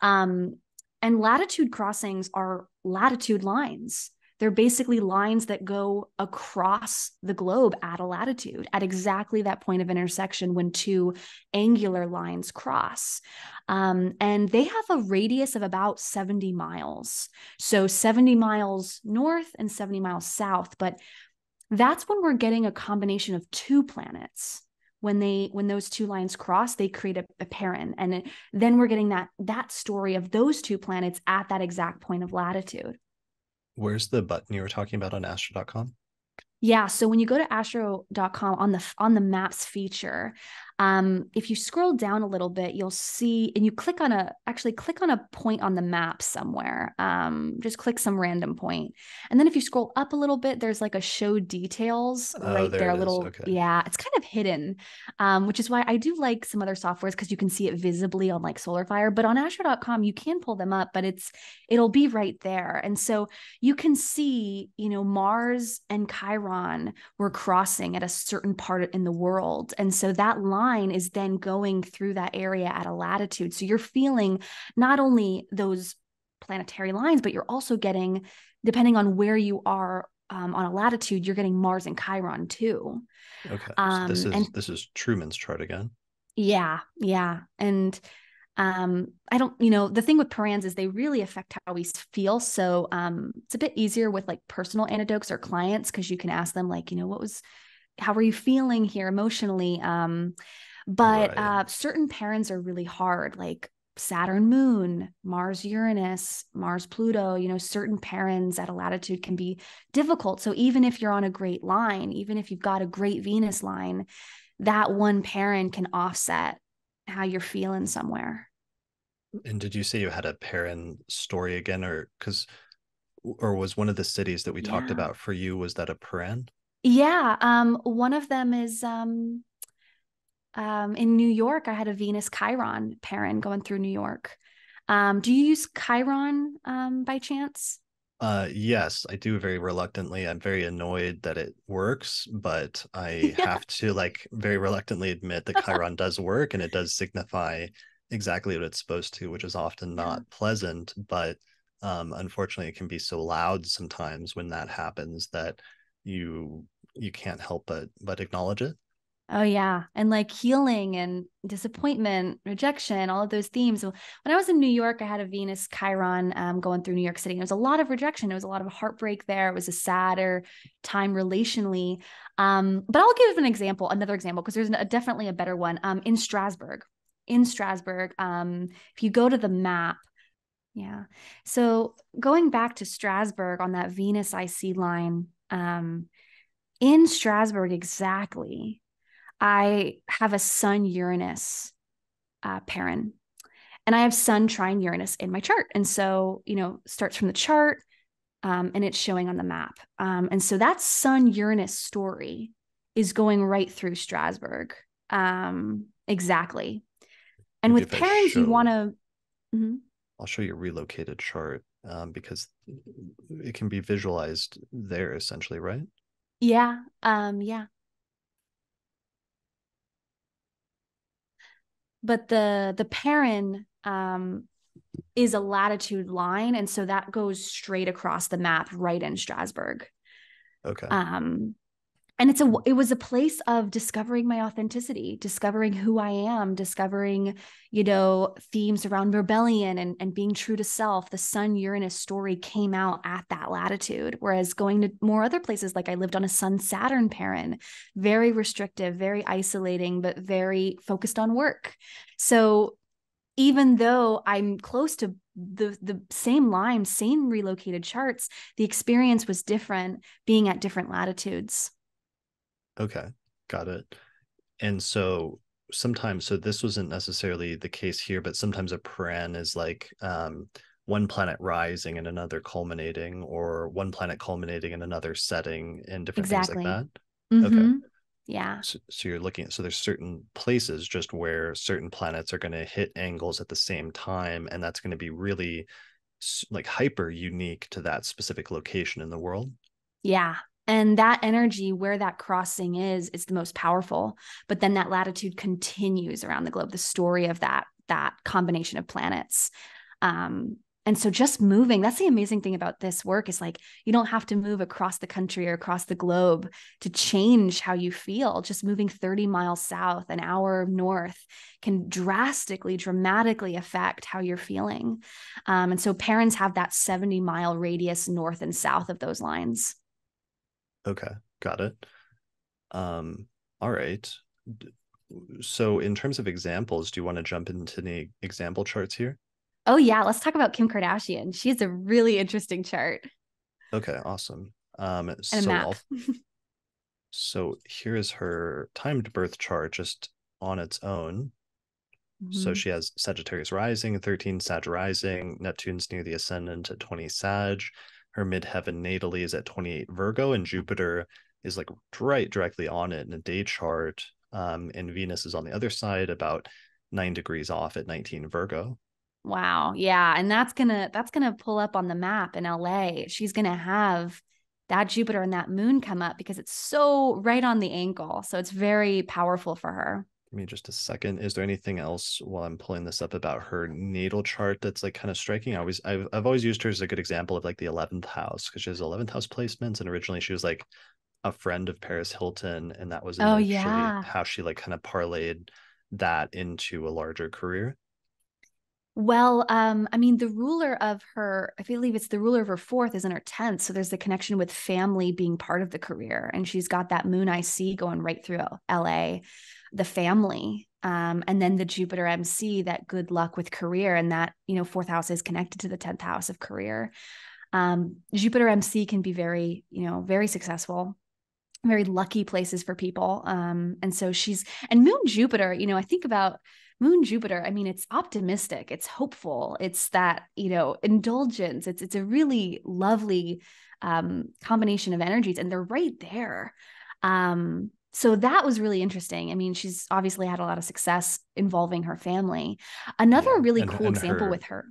Um, and latitude crossings are latitude lines. They're basically lines that go across the globe at a latitude, at exactly that point of intersection when two angular lines cross. And they have a radius of about 70 miles. So 70 miles north and 70 miles south. But that's when we're getting a combination of two planets. When those two lines cross, they create a Paran. And then we're getting that story of those two planets at that exact point of latitude. Where's the button you were talking about on astro.com? Yeah, so when you go to astro.com on the maps feature, if you scroll down a little bit, you'll see, and you click on a point on the map somewhere. Just click some random point. And then if you scroll up a little bit, there's like a show details Oh, right there there, it a is. little, Okay. yeah, it's kind of hidden, which is why I do like some other softwares because you can see it visibly on like SolarFire. But on astro.com, you can pull them up, but it'll be right there. And so you can see, Mars and Chiron were crossing at a certain part in the world. And so that line is then going through that area at a latitude. So you're feeling not only those planetary lines, but you're also getting, depending on where you are on a latitude, you're getting Mars and Chiron too. Okay. So And this is Truman's chart again. yeah, yeah. And I don't, the thing with parans is they really affect how we feel. So it's a bit easier with like personal anecdotes or clients because you can ask them like, how are you feeling here emotionally? But Right. certain parents are really hard, like Saturn moon, Mars Uranus, Mars Pluto. Certain parents at a latitude can be difficult. So even if you're on a great line, even if you've got a great Venus line, that one parent can offset how you're feeling somewhere. And did you say you had a Paran story again, or was one of the cities that we talked Yeah. about for you, was that a Paran? Yeah. One of them is in New York. I had a Venus Chiron Paran going through New York. Do you use Chiron by chance? Yes, I do very reluctantly. I'm very annoyed that it works, but I Yeah. have to like very reluctantly admit that Chiron does work and it does signify exactly what it's supposed to, which is often Yeah. not pleasant, but unfortunately it can be so loud sometimes when that happens that you you can't help but acknowledge it. Oh yeah. And like healing and disappointment, rejection, all of those themes. So when I was in New York, I had a Venus Chiron going through New York City. There was a lot of rejection. There was a lot of heartbreak there. It was a sadder time relationally. But I'll give another example, because there's definitely a better one in Strasbourg. In Strasbourg, if you go to the map, yeah. So going back to Strasbourg on that Venus IC line, in Strasbourg exactly, I have a Sun Uranus Paran, and I have Sun trine Uranus in my chart. And so, starts from the chart, and it's showing on the map. And so that Sun Uranus story is going right through Strasbourg. Exactly. And Maybe with if I parents, you want show, to, mm-hmm. I'll show you a relocated chart because it can be visualized there essentially, right? Yeah, yeah. But the Paran is a latitude line, and so that goes straight across the map right in Strasbourg. Okay. Um, And it was a place of discovering my authenticity, discovering who I am, discovering, themes around rebellion and being true to self. The Sun Uranus story came out at that latitude, whereas going to more other places, like I lived on a Sun Saturn Paran, very restrictive, very isolating, but very focused on work. So even though I'm close to the same lines, same relocated charts, the experience was different being at different latitudes. Okay, got it. And so sometimes, so this wasn't necessarily the case here, but sometimes a Paran is like one planet rising and another culminating, or one planet culminating and another setting, and different things like Exactly. that. Okay. Mm-hmm. Yeah. So you're looking at, so there's certain places just where certain planets are going to hit angles at the same time, and that's going to be really like hyper unique to that specific location in the world. Yeah. And that energy where that crossing is the most powerful. But then that latitude continues around the globe, the story of that combination of planets. And so just moving, that's the amazing thing about this work is like, you don't have to move across the country or across the globe to change how you feel. Just moving 30 miles south, an hour north can drastically, dramatically affect how you're feeling. And so parents have that 70-mile radius north and south of those lines. Okay, got it. All right. So in terms of examples, do you want to jump into any example charts here? Oh, yeah. Let's talk about Kim Kardashian. She has a really interesting chart Okay, awesome. and a map. So here's her timed birth chart just on its own. So Mhm. she has Sagittarius rising, 13 Sag rising, Neptune's near the ascendant at 20 Sag. Her midheaven natally is at 28 Virgo, and Jupiter is like right directly on it in a day chart. And Venus is on the other side, about 9 degrees off at 19 Virgo. Wow. Yeah. And that's gonna pull up on the map in LA. She's gonna have that Jupiter and that moon come up because it's so right on the ankle. So it's very powerful for her. Give me just a second. Is there anything else while I'm pulling this up about her natal chart that's like kind of striking? I've always used her as a good example of like the 11th house because she has 11th house placements, and originally she was like a friend of Paris Hilton, and that was Oh initially yeah. how she like kind of parlayed that into a larger career. Well, I mean, the ruler of her, I believe it's the ruler of her fourth is in her 10th. So there's the connection with family being part of the career. And she's got that moon IC going right through LA, the family. And then the Jupiter MC, that good luck with career. And that, fourth house is connected to the 10th house of career. Jupiter MC can be very, very successful, very lucky places for people. And so and Moon Jupiter, I think about Moon Jupiter. I mean, it's optimistic, it's hopeful, it's that, indulgence. It's a really lovely combination of energies, and they're right there. So that was really interesting. I mean, she's obviously had a lot of success involving her family. Another Yeah, really and cool and example her with her.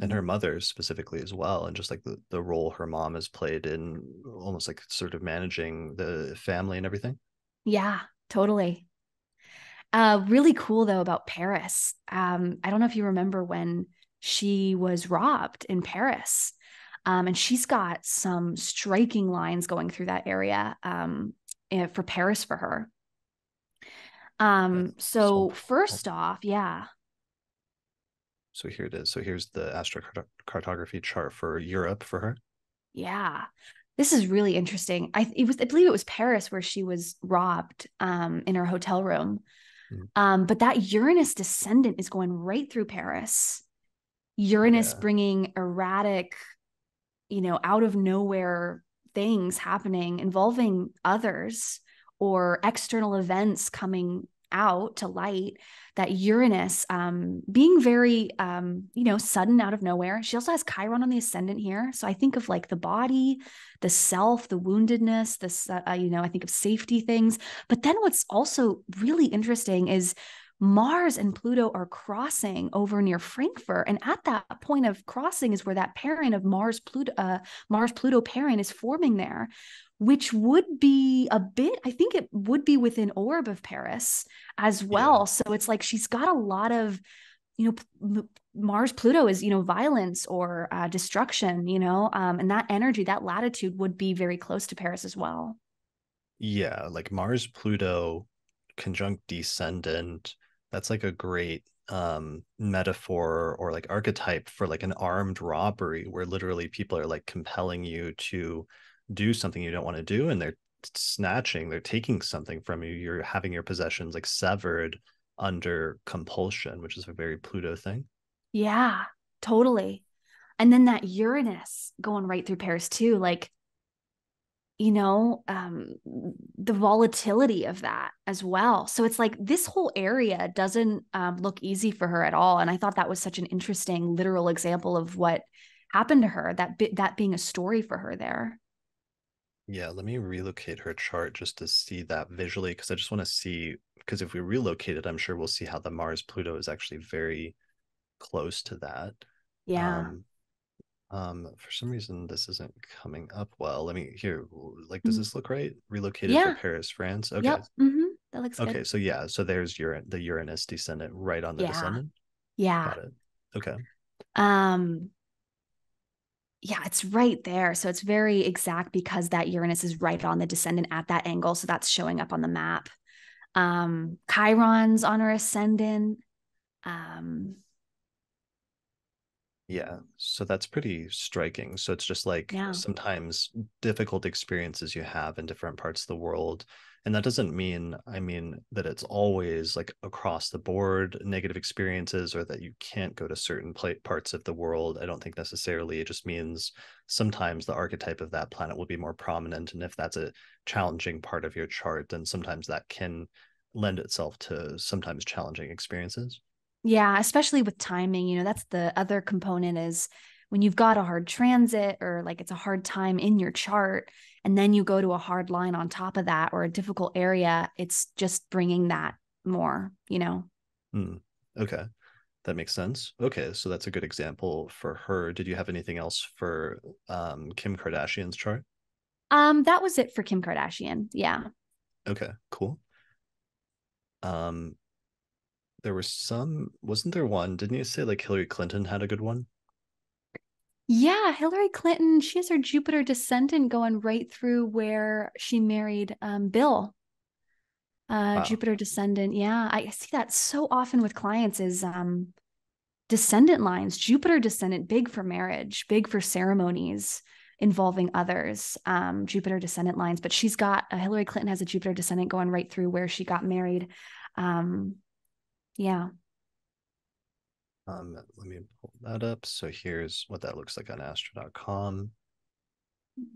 and her mother specifically as well, and just like the role her mom has played in almost like sort of managing the family and everything. Yeah, totally. Really cool though about Paris. I don't know if you remember when she was robbed in Paris. And she's got some striking lines going through that area for Paris for her. So So first off, yeah, so here it is. So here's the astrocartography chart for Europe for her. yeah. This is really interesting. I believe it was Paris where she was robbed in her hotel room. Mm. But that Uranus descendant is going right through Paris. Uranus Yeah. bringing erratic, out of nowhere things happening involving others or external events coming out to light. That Uranus being very sudden, out of nowhere. She also has Chiron on the ascendant here, so I think of like the body, the self, the woundedness, this I think of safety things. But then what's also really interesting is Mars and Pluto are crossing over near Frankfurt. And at that point of crossing is where that Paran of Mars Pluto Paran is forming there, which would be a bit, I think it would be within orb of Paris as Yeah. well. So it's like she's got a lot of, Mars Pluto is, violence or destruction, and that energy, that latitude would be very close to Paris as well. Yeah, like Mars, Pluto, conjunct descendant. That's like a great metaphor or like archetype for like an armed robbery where literally people are like compelling you to do something you don't want to do, and they're snatching, they're taking something from you. You're having your possessions like severed under compulsion, which is a very Pluto thing. Yeah, totally. And then that Uranus going right through Paris too, like, you know, the volatility of that as well. So it's like this whole area doesn't look easy for her at all. And I thought that was such an interesting literal example of what happened to her, that being a story for her there. Yeah, let me relocate her chart just to see that visually because I just want to see, because if we relocate it, I'm sure we'll see how the Mars Pluto is actually very close to that. Yeah. Um, for some reason this isn't coming up well. Let me here, like, does this look right? Relocated for Yeah. Paris, France. Okay. Yep. That looks good. Okay, so yeah, so there's the Uranus descendant right on the Yeah. descendant. Yeah. Got it. Okay. Um, yeah, it's right there. So it's very exact because that Uranus is right on the descendant at that angle. So that's showing up on the map. Chiron's on her ascendant. Um, Yeah, so that's pretty striking. So it's just like yeah. sometimes difficult experiences you have in different parts of the world. And that doesn't mean, I mean, that it's always like across the board negative experiences or that you can't go to certain parts of the world. I don't think necessarily. It just means sometimes the archetype of that planet will be more prominent. And if that's a challenging part of your chart, then sometimes that can lend itself to sometimes challenging experiences. Yeah, especially with timing, that's the other component is when you've got a hard transit or like it's a hard time in your chart, and then you go to a hard line on top of that or a difficult area, it's just bringing that more. Hmm. Okay. That makes sense. Okay, so that's a good example for her. Did you have anything else for Kim Kardashian's chart? That was it for Kim Kardashian. Yeah. Okay, cool. Um, there was some, wasn't there one? Didn't you say like Hillary Clinton had a good one? Yeah, Hillary Clinton, she has her Jupiter descendant going right through where she married Bill. Wow. Jupiter descendant. Yeah, I see that so often with clients is descendant lines. Jupiter descendant, big for marriage, big for ceremonies involving others. Jupiter descendant lines, but she's got Hillary Clinton has a Jupiter descendant going right through where she got married. Um, yeah. Let me pull that up. So here's what that looks like on astro.com.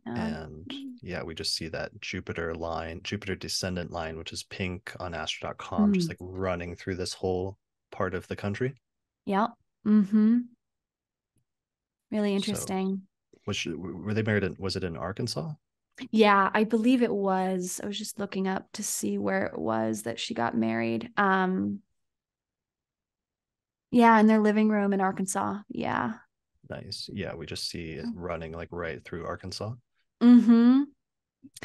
Uh, And yeah, we just see that Jupiter line, Jupiter descendant line, which is pink on astro.com, just mm, like running through this whole part of the country. yeah. Mm-hmm. Really So interesting. were they married in, was it in Arkansas? Yeah, I believe it was. I was just looking up to see where it was that she got married. Yeah, in their living room in Arkansas. Yeah. Nice. Yeah, we just see it running like right through Arkansas. Mm-hmm.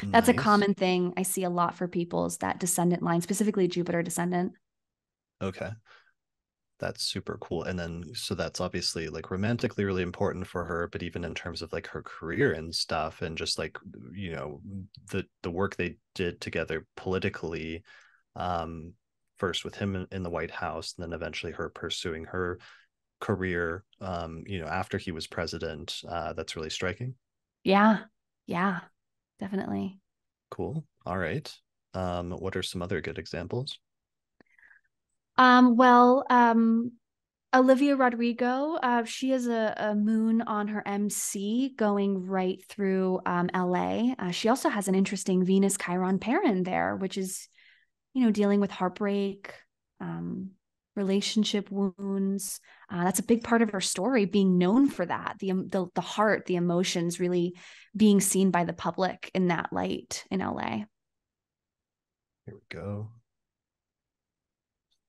That's a Nice. common thing I see a lot for people is that descendant line, specifically Jupiter descendant. Okay. That's super cool. And then, so that's obviously like romantically really important for her, but even in terms of like her career and stuff, and just like, you know, the work they did together politically, um, first with him in the White House, and then eventually her pursuing her career, after he was president. That's really striking. Yeah. Yeah, definitely. Cool. All right. What are some other good examples? Well, Olivia Rodrigo, she has a moon on her MC going right through LA. She also has an interesting Venus Chiron Paran there, which is, dealing with heartbreak, um, relationship wounds. That's a big part of her story, being known for that. The heart, the emotions really being seen by the public in that light in LA. Here we go.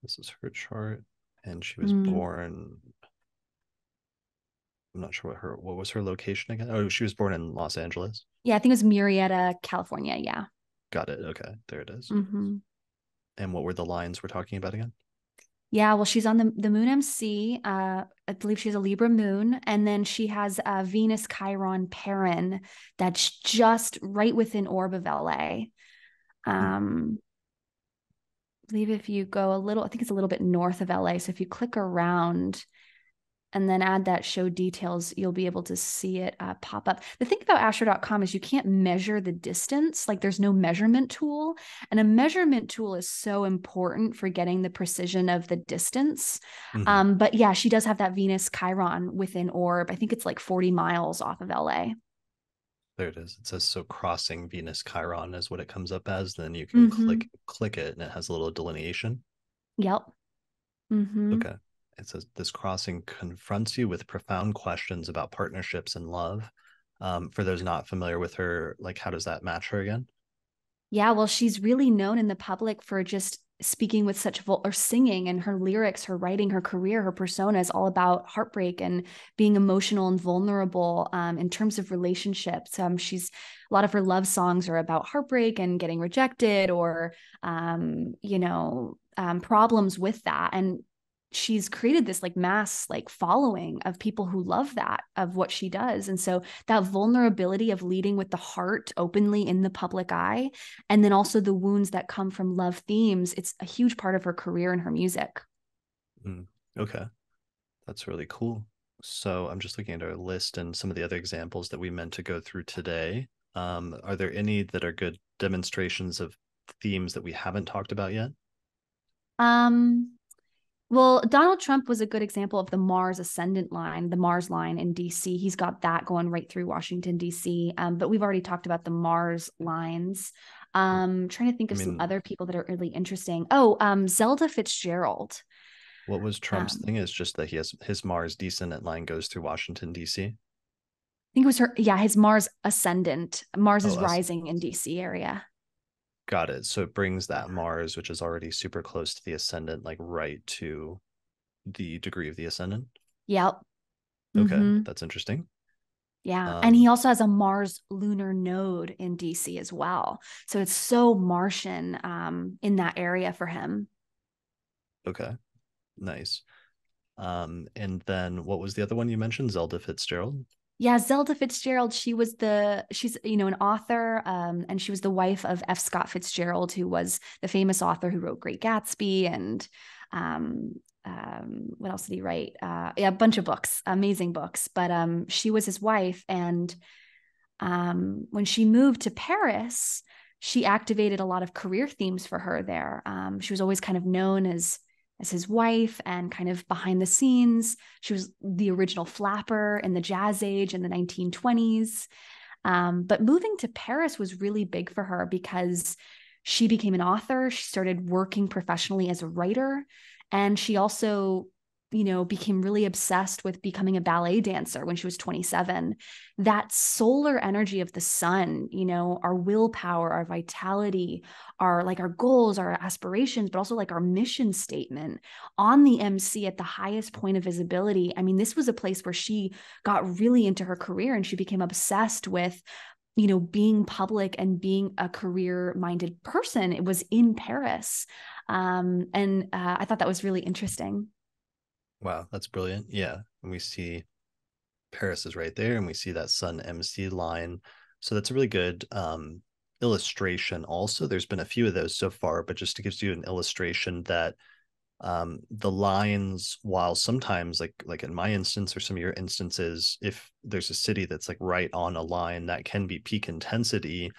This is her chart, and she was Mm. born. I'm not sure what was her location again. Oh, she was born in Los Angeles. Yeah, I think it was Murrieta, California. Yeah. Got it. Okay, there it is. Mm-hmm. And what were the lines we're talking about again? Yeah, well, she's on the moon MC. I believe she has a Libra moon, and then she has a Venus Chiron Paran that's just right within orb of LA. Um, I believe if you go a little, I think it's a little bit north of LA. So if you click around and then add that show details, you'll be able to see it pop up. The thing about astro.com is you can't measure the distance. Like there's no measurement tool. And a measurement tool is so important for getting the precision of the distance. Mhm. But yeah, she does have that Venus Chiron within orb. I think it's like 40 miles off of LA. There it is. It says so crossing Venus Chiron is what it comes up as. Then you can Mm-hmm. click it and it has a little delineation. Yep. Mm-hmm. Okay. It says this crossing confronts you with profound questions about partnerships and love. For those not familiar with her, like how does that match her again? Yeah, well, she's really known in the public for just speaking with such or singing, and her lyrics, her writing, her career, her persona is all about heartbreak and being emotional and vulnerable in terms of relationships. She's a lot of her love songs are about heartbreak and getting rejected or problems with that. And she's created this like mass like following of people who love that of what she does. And so that vulnerability of leading with the heart openly in the public eye, and then also the wounds that come from love themes, it's a huge part of her career and her music. Mm, okay. That's really cool. So I'm just looking at our list and some of the other examples that we meant to go through today. Are there any that are good demonstrations of themes that we haven't talked about yet? um Well, Donald Trump was a good example of the Mars ascendant line, the Mars line in DC. He's got that going right through Washington, DC. But we've already talked about the Mars lines. Trying to think I of some mean, other people that are really interesting. Oh, Zelda Fitzgerald. what was Trump's Um, thing is just that he has his Mars descendant line goes through Washington, D.C. I think it was her. Yeah, his Mars ascendant. Mars Oh, is us. rising in DC area. Got it. So it brings that Mars, which is already super close to the ascendant, like right to the degree of the ascendant. Yep. Okay, Mm-hmm. that's interesting. Yeah. And he Um, also has a Mars lunar node in DC as well. So it's so Martian in that area for him. okay, nice. And then what was the other one you mentioned? Zelda Fitzgerald? Yeah, Zelda Fitzgerald, she's an author, and she was the wife of F. Scott Fitzgerald, who was the famous author who wrote Great Gatsby and um, what else did he write? Yeah, a bunch of books, amazing books. But she was his wife, and when she moved to Paris, she activated a lot of career themes for her there. She was always kind of known as his wife and kind of behind the scenes. She was the original flapper in the jazz age in the 1920s. But moving to Paris was really big for her because she became an author. She started working professionally as a writer. And she also, became really obsessed with becoming a ballet dancer when she was 27. That solar energy of the sun, our willpower, our vitality, our goals, our aspirations, but also like our mission statement on the MC at the highest point of visibility. I mean, this was a place where she got really into her career and she became obsessed with being public and being a career minded person. It was in Paris. And I thought that was really interesting. Wow, that's brilliant. Yeah, and we see Paris is right there, and we see that Sun MC line. So that's a really good illustration. Also, there's been a few of those so far, but just to give you an illustration that the lines, while sometimes like in my instance or some of your instances, if there's a city that's like right on a line that can be peak intensity,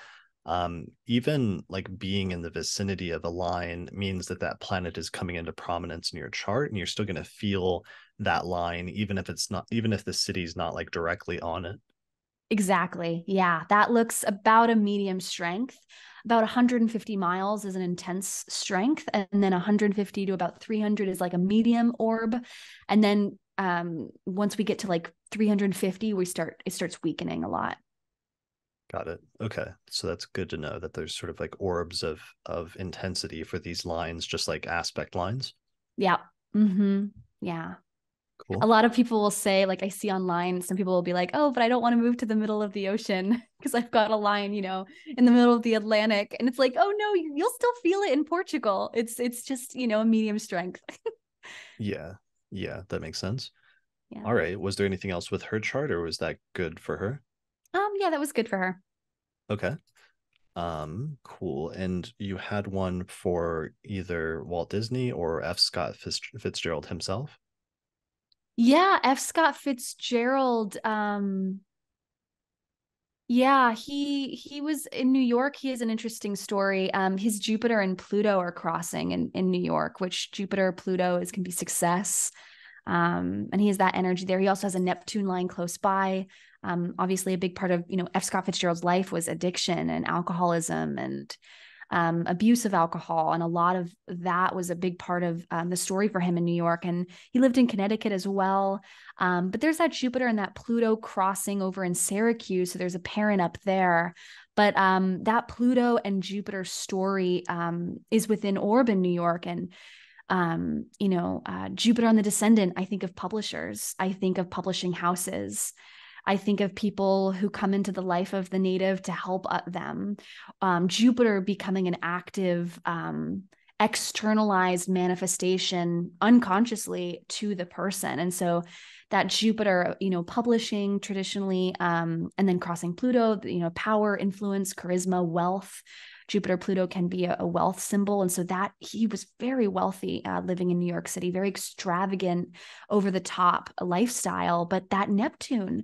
even like being in the vicinity of a line means that that planet is coming into prominence in your chart and you're still going to feel that line even if the city's not like directly on it. Exactly. Yeah. That looks about a medium strength. About 150 miles is an intense strength. And then 150 to about 300 is like a medium orb. And then once we get to like 350, it starts weakening a lot. Got it. Okay, so that's good to know that there's sort of like orbs of intensity for these lines, just like aspect lines. Yeah. Mm-hmm. Yeah. A Cool. lot of people will say, like I see online, some people will be like, oh, but I don't want to move to the middle of the ocean because I've got a line, in the middle of the Atlantic. And it's like, oh no, you'll still feel it in Portugal. It's just, a medium strength. Yeah, yeah, that makes sense. Yeah. All right. Was there anything else with her chart, or was that good for her? Yeah, that was good for her. Okay. Cool. And you had one for either Walt Disney or F. Scott Fitzgerald himself? Yeah, F. Scott Fitzgerald. Yeah, he was in New York. He has an interesting story. His Jupiter and Pluto are crossing in New York, which Jupiter, Pluto is can be success. And he has that energy there. He also has a Neptune line close by. Obviously, a big part of F. Scott Fitzgerald's life was addiction and alcoholism and abuse of alcohol, and a lot of that was a big part of the story for him in New York. And he lived in Connecticut as well. But there's that Jupiter and that Pluto crossing over in Syracuse, so there's a Paran up there. But that Pluto and Jupiter story is within orb in New York, and Jupiter on the descendant, I think of publishers, I think of publishing houses, I think of people who come into the life of the native to help them. Jupiter becoming an active, externalized manifestation unconsciously to the person. And so that Jupiter, publishing traditionally, and then crossing Pluto, power, influence, charisma, wealth. Jupiter Pluto can be a wealth symbol. And so that he was very wealthy living in New York City, very extravagant, over the top lifestyle. But that Neptune,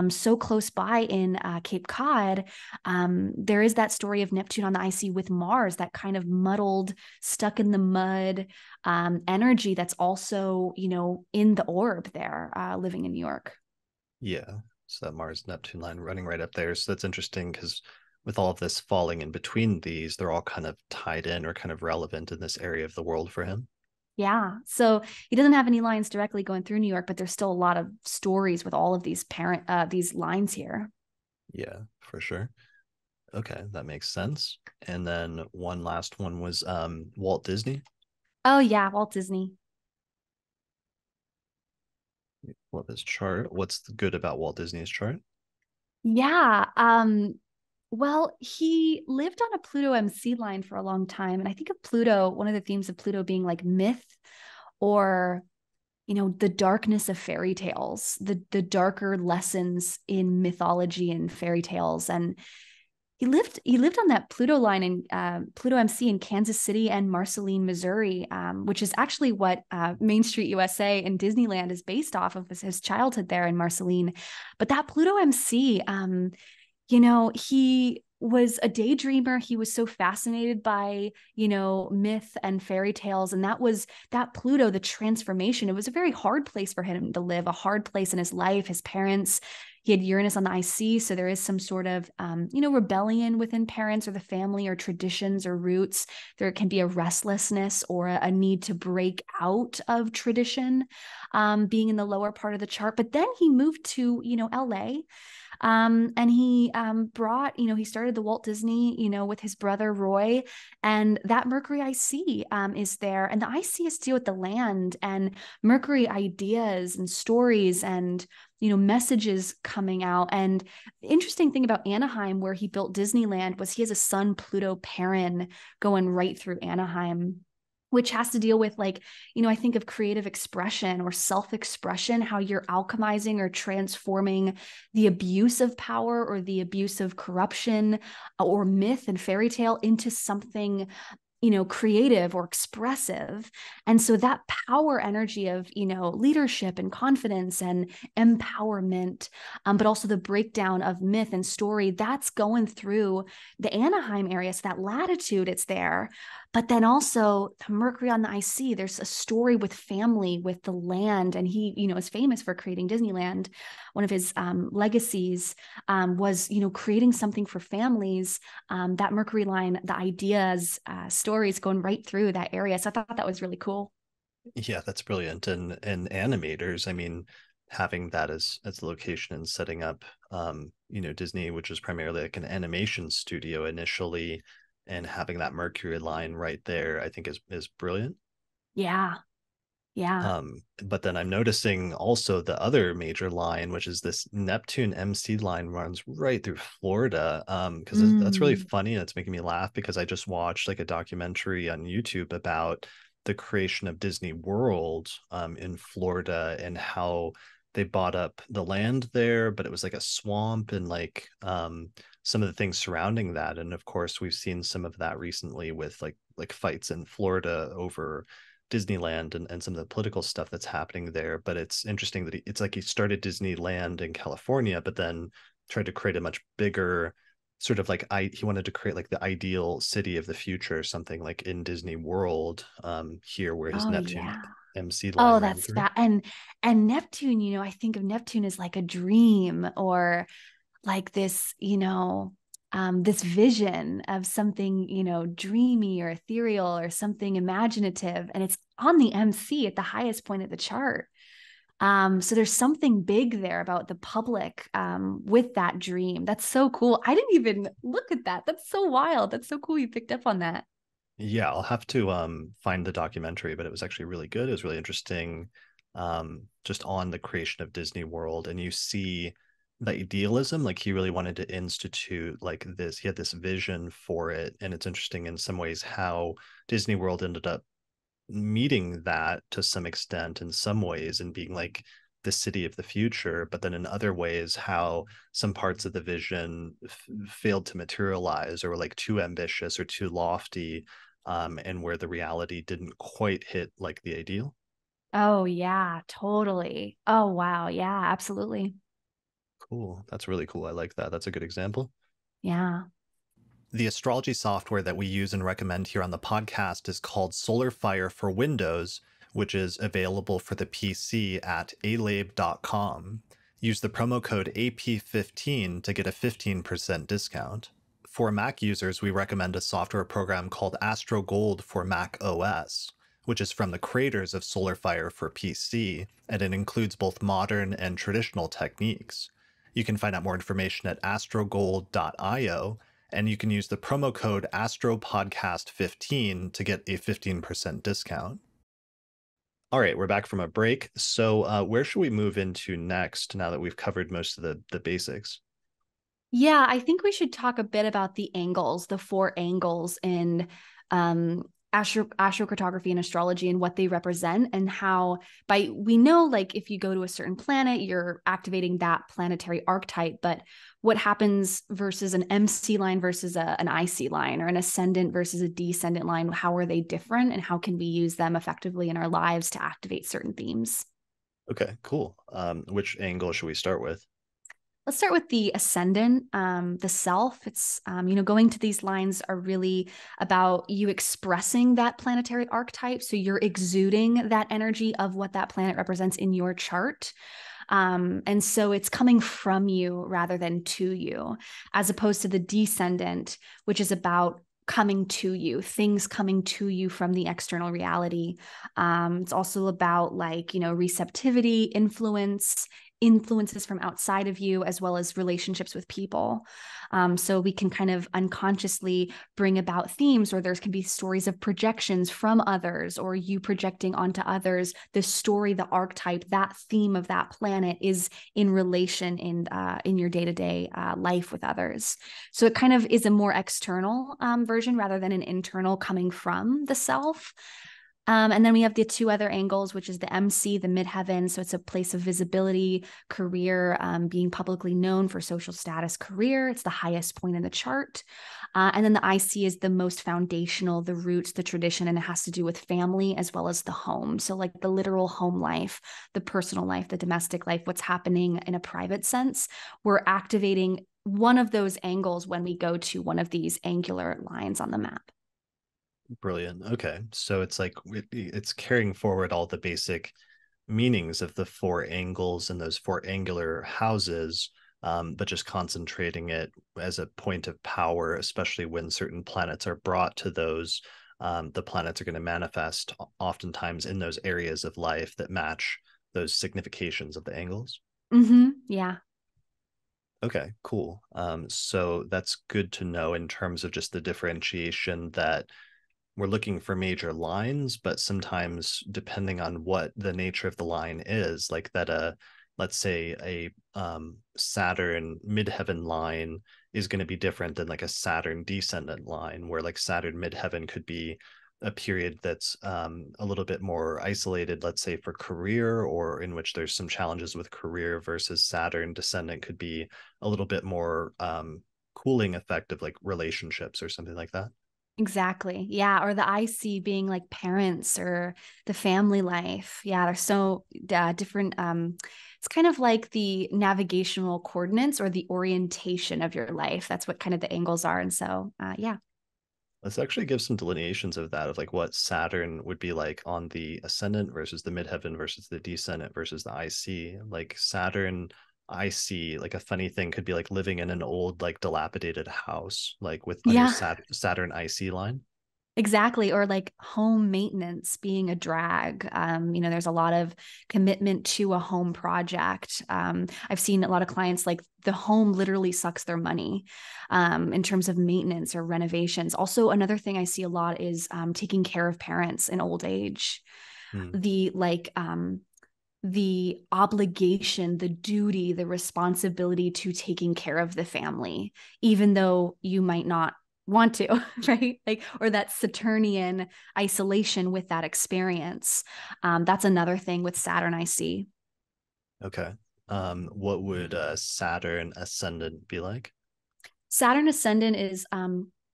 so close by in Cape Cod, there is that story of Neptune on the IC with Mars, that kind of muddled, stuck in the mud energy that's also, in the orb there, living in New York. Yeah. So that Mars Neptune line running right up there. So that's interesting because with all of this falling in between these, they're all kind of tied in or kind of relevant in this area of the world for him. Yeah. So he doesn't have any lines directly going through New York, but there's still a lot of stories with all of these lines here. Yeah, for sure. Okay, that makes sense. And then one last one was Walt Disney. Oh yeah, Walt Disney. What his chart? What's the good about Walt Disney's chart? Yeah. Well, he lived on a Pluto MC line for a long time. And I think of Pluto, one of the themes of Pluto being like myth, or the darkness of fairy tales, the darker lessons in mythology and fairy tales. And he lived on that Pluto line in Pluto MC in Kansas City and Marceline, Missouri, which is actually what Main Street USA and Disneyland is based off of, his childhood there in Marceline. But that Pluto MC, he was a daydreamer. He was so fascinated by, myth and fairy tales. And that Pluto, the transformation. It was a very hard place for him to live, a hard place in his life, his parents. He had Uranus on the IC. So there is some sort of, rebellion within parents or the family or traditions or roots. There can be a restlessness or a need to break out of tradition, being in the lower part of the chart. But then he moved to, LA. And he he started the Walt Disney, with his brother Roy, and that Mercury IC is there. And the IC is to deal with the land and Mercury ideas and stories and, messages coming out. And the interesting thing about Anaheim, where he built Disneyland, was he has a Sun Pluto Paran going right through Anaheim, which has to deal with, like, I think of creative expression or self-expression, how you're alchemizing or transforming the abuse of power or the abuse of corruption or myth and fairy tale into something, creative or expressive. And so that power energy of, leadership and confidence and empowerment, but also the breakdown of myth and story, that's going through the Anaheim area. So that latitude, it's there. But then also the Mercury on the IC, there's a story with family, with the land. And he, is famous for creating Disneyland. One of his legacies was, creating something for families. That Mercury line, the ideas, stories going right through that area. So I thought that was really cool. Yeah, that's brilliant. And animators, I mean, having that as the location and setting up Disney, which is primarily like an animation studio initially, and having that Mercury line right there, I think is brilliant. Yeah. Yeah. But then I'm noticing also the other major line, which is this Neptune MC line, runs right through Florida. Because that's really Mm. funny and it's making me laugh because I just watched like a documentary on YouTube about the creation of Disney World in Florida and how they bought up the land there, but it was like a swamp and like some of the things surrounding that. And of course, we've seen some of that recently with like fights in Florida over Disneyland and some of the political stuff that's happening there. But it's interesting that it's like he started Disneyland in California, but then tried to create a much bigger sort of like he wanted to create like the ideal city of the future, something like in Disney World, here where his Oh Neptune yeah. MC line Oh, ran that's through. fat. And Neptune, I think of Neptune as like a dream or like this, this vision of something, dreamy or ethereal or something imaginative. And it's on the MC at the highest point of the chart. So there's something big there about the public with that dream. That's so cool. I didn't even look at that. That's so wild. That's so cool you picked up on that. Yeah, I'll have to find the documentary, but it was actually really good. It was really interesting, just on the creation of Disney World. And you see the idealism, like he really wanted to institute like this, he had this vision for it. And it's interesting in some ways how Disney World ended up meeting that to some extent in some ways and being like the city of the future, but then in other ways how some parts of the vision failed to materialize or were like too ambitious or too lofty, and where the reality didn't quite hit like the ideal. Oh, yeah, totally. Oh, wow. Yeah, absolutely. Cool, that's really cool. I like that. That's a good example. Yeah. The astrology software that we use and recommend here on the podcast is called SolarFire for Windows, which is available for the PC at alabe.com. Use the promo code AP15 to get a 15% discount. For Mac users, we recommend a software program called Astro Gold for Mac OS, which is from the creators of SolarFire for PC, and it includes both modern and traditional techniques. You can find out more information at astrogold.io, and you can use the promo code AstroPodcast15 to get a 15% discount. All right, we're back from a break. So, where should we move into next now that we've covered most of the basics? Yeah, I think we should talk a bit about the angles, the four angles in astrocartography and astrology and what they represent and how we know like if you go to a certain planet, you're activating that planetary archetype, but what happens versus an MC line versus an IC line or an ascendant versus a descendant line, how are they different and how can we use them effectively in our lives to activate certain themes? Okay, cool. Which angle should we start with? Let's start with the ascendant, the self. It's, going to these lines are really about you expressing that planetary archetype. So you're exuding that energy of what that planet represents in your chart. And so it's coming from you rather than to you, as opposed to the descendant, which is about coming to you, things coming to you from the external reality. It's also about like, receptivity, influences from outside of you, as well as relationships with people. So we can kind of unconsciously bring about themes, or there can be stories of projections from others, or you projecting onto others. The story, the archetype, that theme of that planet is in relation in your day to day life with others. So it kind of is a more external version rather than an internal coming from the self. And then we have the two other angles, which is the MC, the midheaven. So it's a place of visibility, career, being publicly known for social status, career. It's the highest point in the chart. And then the IC is the most foundational, the roots, the tradition, and it has to do with family as well as the home. So like the literal home life, the personal life, the domestic life, what's happening in a private sense. We're activating one of those angles when we go to one of these angular lines on the map. Brilliant. Okay. So it's like it's carrying forward all the basic meanings of the four angles and those four angular houses, but just concentrating it as a point of power, especially when certain planets are brought to those. The planets are going to manifest oftentimes in those areas of life that match those significations of the angles. Yeah. Okay, cool. So that's good to know in terms of just the differentiation that we're looking for major lines, but sometimes depending on what the nature of the line is, like that let's say a Saturn midheaven line is going to be different than like a Saturn descendant line, where like Saturn midheaven could be a period that's a little bit more isolated, let's say for career, or in which there's some challenges with career, versus Saturn descendant could be a little bit more cooling effect of like relationships or something like that. Exactly. Yeah. Or the IC being like parents or the family life. Yeah. They're so different. It's kind of like the navigational coordinates or the orientation of your life. That's what kind of the angles are. And so, yeah. Let's actually give some delineations of that, of like what Saturn would be like on the ascendant versus the midheaven versus the descendant versus the IC. Like Saturn IC, like a funny thing could be like living in an old, like dilapidated house, like with on your Yeah. Saturn IC line. Exactly. Or like home maintenance being a drag. There's a lot of commitment to a home project. I've seen a lot of clients like the home literally sucks their money in terms of maintenance or renovations. Also, another thing I see a lot is taking care of parents in old age. Hmm. The obligation, the duty, the responsibility to taking care of the family, even though you might not want to, right? Like, or that Saturnian isolation with that experience. That's another thing with Saturn I see. Okay. What would Saturn ascendant be like? Saturn ascendant is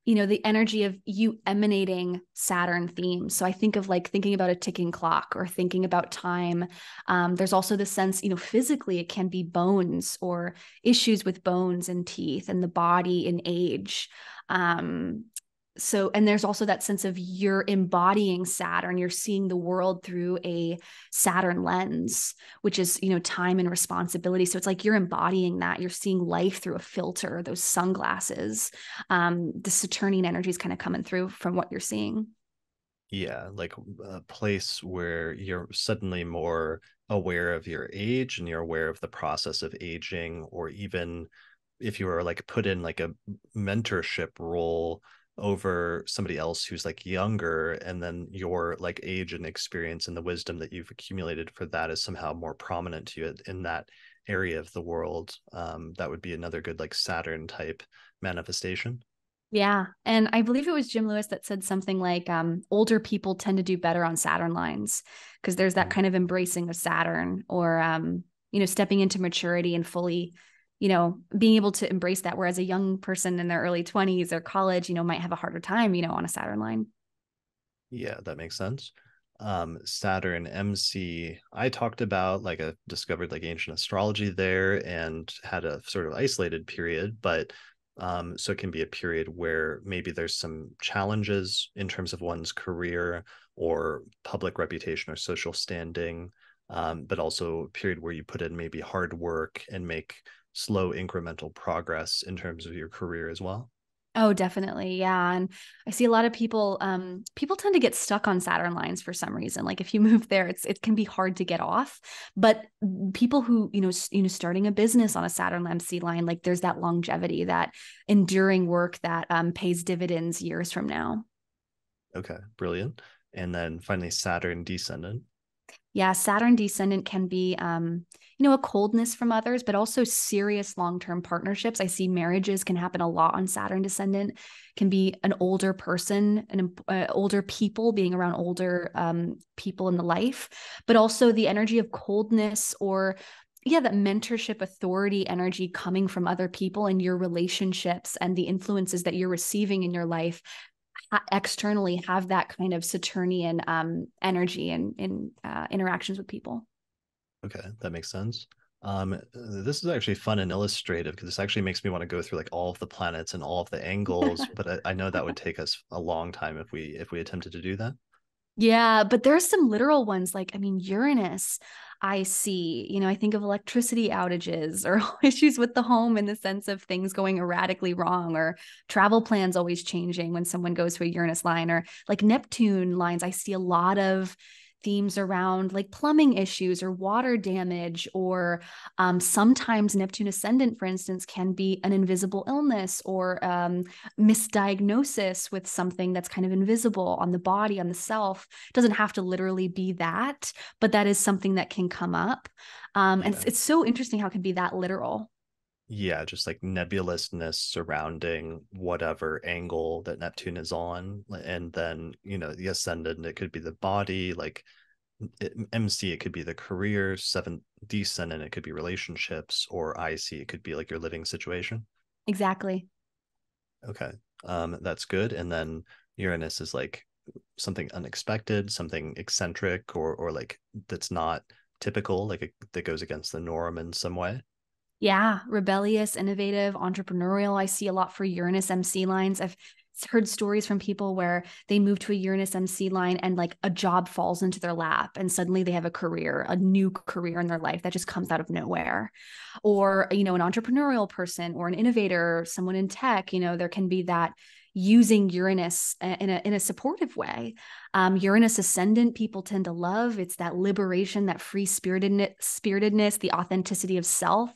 the energy of you emanating Saturn themes. So I think of like thinking about a ticking clock or thinking about time. There's also the sense, physically it can be bones or issues with bones and teeth and the body in age. Um, and there's also that sense of you're embodying Saturn, you're seeing the world through a Saturn lens, which is, time and responsibility. So it's like you're embodying that, you're seeing life through a filter, those sunglasses. The Saturnian energy is kind of coming through from what you're seeing. Yeah, like a place where you're suddenly more aware of your age and you're aware of the process of aging, or even if you were like put in like a mentorship role over somebody else who's like younger, and then your like age and experience and the wisdom that you've accumulated for that is somehow more prominent to you in that area of the world. That would be another good like Saturn type manifestation. Yeah. And I believe it was Jim Lewis that said something like older people tend to do better on Saturn lines because there's that Mm. kind of embracing of Saturn or, stepping into maturity and fully, being able to embrace that. Whereas a young person in their early 20s or college, might have a harder time, on a Saturn line. Yeah, that makes sense. Saturn MC, I talked about like I discovered like ancient astrology there and had a sort of isolated period, but so it can be a period where maybe there's some challenges in terms of one's career or public reputation or social standing, but also a period where you put in maybe hard work and make slow incremental progress in terms of your career as well. Oh, definitely. Yeah. And I see a lot of people tend to get stuck on Saturn lines for some reason. Like if you move there, it can be hard to get off. But people who, starting a business on a Saturn MC line, like there's that longevity, that enduring work that pays dividends years from now. Okay, brilliant. And then finally, Saturn descendant. Yeah, Saturn descendant can be, a coldness from others, but also serious long-term partnerships. I see marriages can happen a lot on Saturn descendant. Can be an older person, older people being around older people in the life, but also the energy of coldness or yeah, that mentorship authority energy coming from other people and your relationships and the influences that you're receiving in your life externally have that kind of Saturnian energy and in interactions with people. Okay, that makes sense. This is actually fun and illustrative because this actually makes me want to go through like all of the planets and all of the angles, but I know that would take us a long time if we attempted to do that. Yeah, but there's some literal ones like, I mean, Uranus, I see, I think of electricity outages or issues with the home in the sense of things going erratically wrong or travel plans always changing when someone goes to a Uranus line or like Neptune lines. I see a lot of themes around like plumbing issues or water damage, or sometimes Neptune ascendant, for instance, can be an invisible illness or misdiagnosis with something that's kind of invisible on the body, on the self. It doesn't have to literally be that, but that is something that can come up. And Yeah. it's so interesting how it can be that literal. Yeah, just like nebulousness surrounding whatever angle that Neptune is on. And then, the ascendant, it could be the body, like MC, it could be the career, seventh descendant, it could be relationships, or IC, it could be like your living situation. Exactly. Okay. That's good. And then Uranus is like something unexpected, something eccentric, or like that's not typical, like that goes against the norm in some way. Yeah, rebellious, innovative, entrepreneurial. I see a lot for Uranus MC lines. I've heard stories from people where they move to a Uranus MC line and like a job falls into their lap and suddenly they have a career, a new career in their life that just comes out of nowhere. Or, an entrepreneurial person or an innovator, someone in tech, there can be that using Uranus in a supportive way. Uranus ascendant people tend to love. It's that liberation, that free spiritedness, the authenticity of self.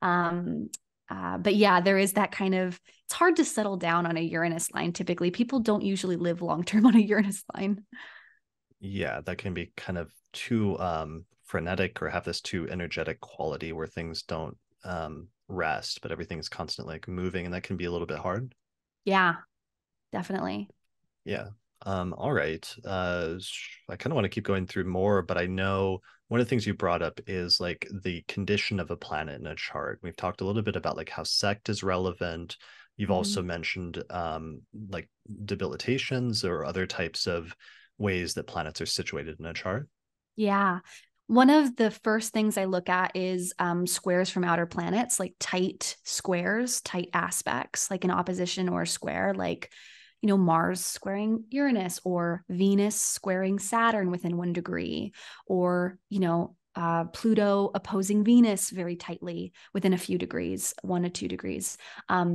Um, but yeah, there is that kind of, it's hard to settle down on a Uranus line. Typically, people don't usually live long term on a Uranus line. Yeah, that can be kind of too frenetic or have this too energetic quality where things don't rest, but everything's constantly like moving, and that can be a little bit hard. Yeah, definitely. Yeah. All right. I kind of want to keep going through more, but I know one of the things you brought up is like the condition of a planet in a chart. We've talked a little bit about like how sect is relevant. You've also Mhm. mentioned like debilitations or other types of ways that planets are situated in a chart. Yeah. One of the first things I look at is squares from outer planets, like tight squares, tight aspects, like an opposition or a square, like, Mars squaring Uranus or Venus squaring Saturn within 1 degree, or, Pluto opposing Venus very tightly within a few degrees, 1 to 2 degrees.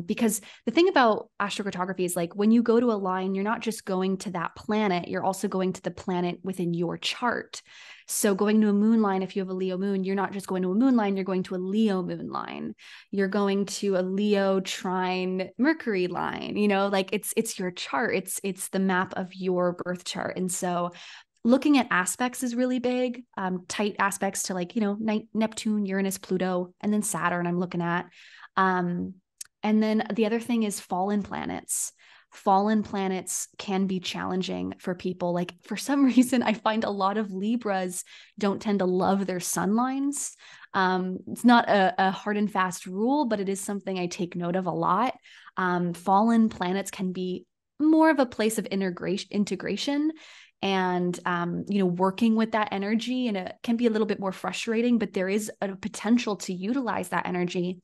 Because the thing about astrocartography is like when you go to a line, you're not just going to that planet, you're also going to the planet within your chart. So going to a moon line, if you have a Leo moon, you're not just going to a moon line, you're going to a Leo moon line. You're going to a Leo trine Mercury line, like it's your chart. It's the map of your birth chart. And so looking at aspects is really big, tight aspects to like, Neptune, Uranus, Pluto, and then Saturn I'm looking at. Um, and then the other thing is fallen planets. Fallen planets can be challenging for people. Like for some reason, I find a lot of Libras don't tend to love their sun lines. It's not a hard and fast rule, but it is something I take note of a lot. Fallen planets can be more of a place of integration and working with that energy, and it can be a little bit more frustrating, but there is a potential to utilize that energy.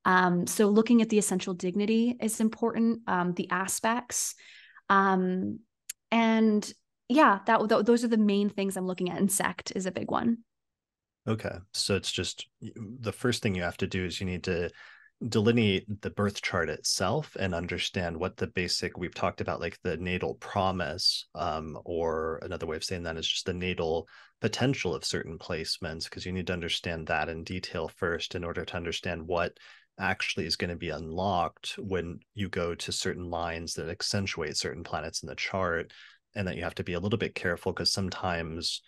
So looking at the essential dignity is important, the aspects, um, and yeah, those are the main things I'm looking at. Insect is a big one. Okay. So it's just the first thing you have to do is you need to delineate the birth chart itself and understand what the basic, we've talked about like the natal promise, or another way of saying that is just the natal potential of certain placements, because you need to understand that in detail first in order to understand what actually is going to be unlocked when you go to certain lines that accentuate certain planets in the chart. And that you have to be a little bit careful because sometimes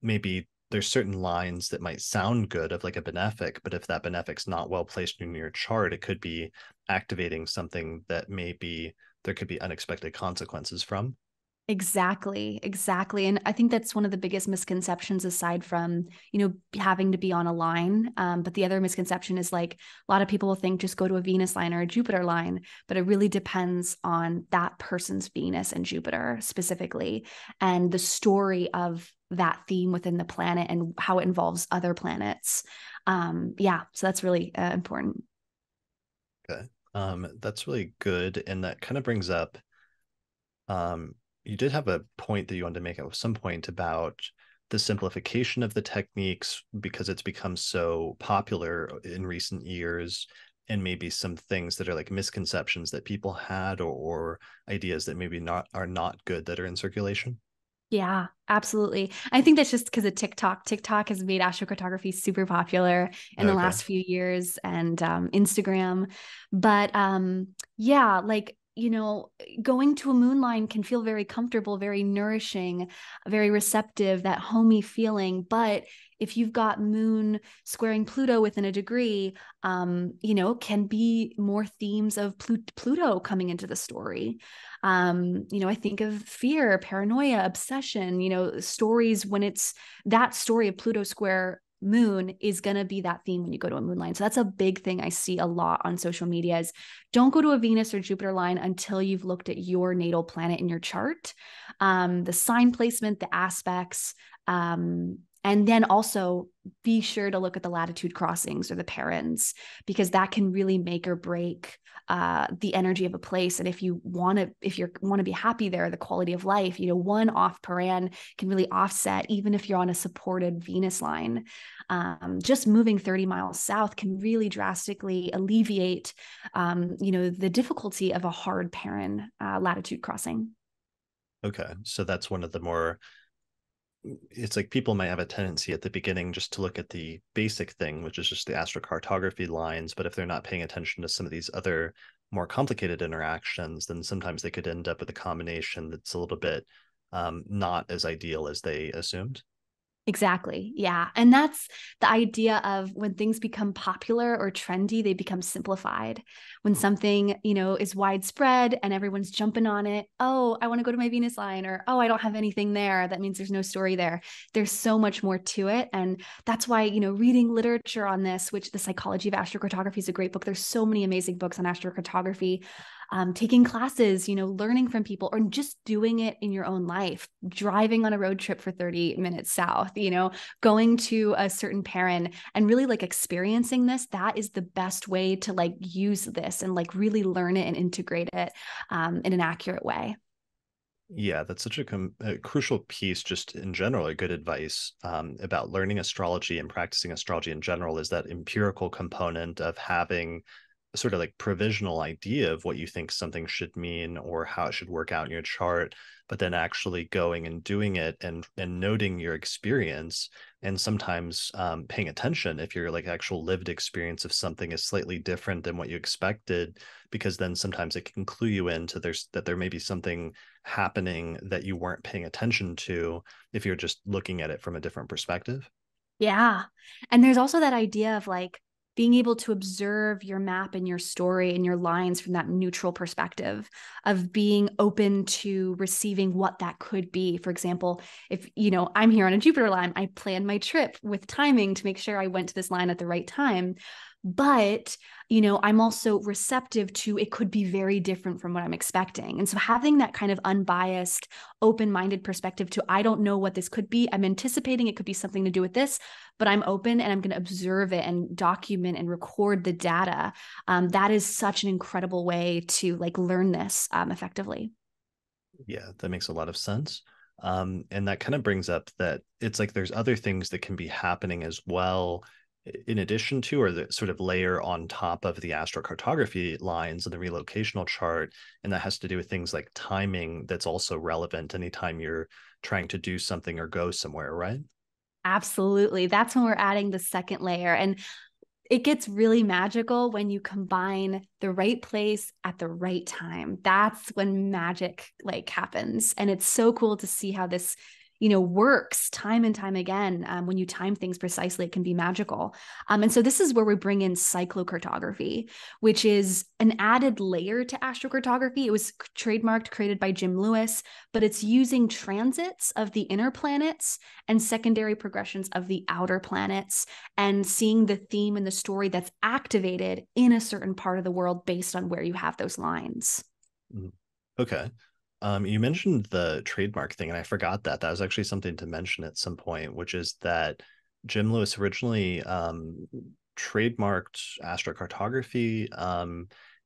maybe there's certain lines that might sound good of like a benefic, but if that benefic's not well placed in your chart, it could be activating something that maybe there could be unexpected consequences from. Exactly, exactly. And I think that's one of the biggest misconceptions aside from, having to be on a line. But the other misconception is like a lot of people will think just go to a Venus line or a Jupiter line, but it really depends on that person's Venus and Jupiter specifically and the story of that theme within the planet and how it involves other planets. Yeah, so that's really important. Okay. That's really good. And that kind of brings up, um, you did have a point that you wanted to make at some point about the simplification of the techniques because it's become so popular in recent years, and maybe some things that are like misconceptions that people had, or ideas that maybe not are not good that are in circulation. Yeah, absolutely. I think that's just because of TikTok. TikTok has made astrocartography super popular in the Okay. last few years and Instagram. But yeah, like, going to a moon line can feel very comfortable, very nourishing, very receptive, that homey feeling. But if you've got Moon squaring Pluto within a degree, can be more themes of Pluto coming into the story. I think of fear, paranoia, obsession, stories when it's that story of Pluto square Moon is going to be that theme when you go to a moon line. So that's a big thing I see a lot on social media is don't go to a Venus or Jupiter line until you've looked at your natal planet in your chart, the sign placement, the aspects, and then also be sure to look at the latitude crossings or the Parans, because that can really make or break the energy of a place. And if you want to be happy there, the quality of life, one off Paran can really offset, even if you're on a supported Venus line. Just moving 30 miles south can really drastically alleviate, the difficulty of a hard Paran latitude crossing. Okay, so that's one of the more, it's like people might have a tendency at the beginning just to look at the basic thing, which is just the astrocartography lines. But if they're not paying attention to some of these other more complicated interactions, then sometimes they could end up with a combination that's a little bit not as ideal as they assumed. Exactly. Yeah. And that's the idea of when things become popular or trendy, they become simplified. When something, is widespread and everyone's jumping on it. Oh, I want to go to my Venus line, or, oh, I don't have anything there. That means there's no story there. There's so much more to it. And that's why, reading literature on this, which The Psychology of Astrocartography is a great book. There's so many amazing books on astrocartography. Taking classes, learning from people, or just doing it in your own life, driving on a road trip for 30 minutes south, going to a certain Paran and really like experiencing this. That is the best way to like use this and like really learn it and integrate it in an accurate way. Yeah, that's such a crucial piece, just in general. A good advice about learning astrology and practicing astrology in general is that empirical component of having sort of like provisional idea of what you think something should mean or how it should work out in your chart, but then actually going and doing it and noting your experience, and sometimes paying attention if your like actual lived experience of something is slightly different than what you expected, because then sometimes it can clue you into that there may be something happening that you weren't paying attention to if you're just looking at it from a different perspective. Yeah. And there's also that idea of like being able to observe your map and your story and your lines from that neutral perspective of being open to receiving what that could be. For example, if, I'm here on a Jupiter line, I plan my trip with timing to make sure I went to this line at the right time. But, I'm also receptive to it could be very different from what I'm expecting. And so having that kind of unbiased, open-minded perspective to, I don't know what this could be. I'm anticipating it could be something to do with this, but I'm open and I'm going to observe it and document and record the data. That is such an incredible way to like learn this effectively. Yeah, that makes a lot of sense. And that kind of brings up that it's like there's other things that can be happening as well, in addition to, or the sort of layer on top of the astrocartography lines and the relocational chart. And that has to do with things like timing that's also relevant anytime you're trying to do something or go somewhere, right? Absolutely. That's when we're adding the second layer. And it gets really magical when you combine the right place at the right time. That's when magic like happens. And it's so cool to see how this works time and time again. When you time things precisely, it can be magical. And so this is where we bring in cyclocartography, which is an added layer to astrocartography. It was trademarked, created by Jim Lewis, but it's using transits of the inner planets and secondary progressions of the outer planets and seeing the theme and the story that's activated in a certain part of the world based on where you have those lines. Mhm. Okay. You mentioned the trademark thing, and I forgot that. That was actually something to mention at some point, which is that Jim Lewis originally trademarked astrocartography.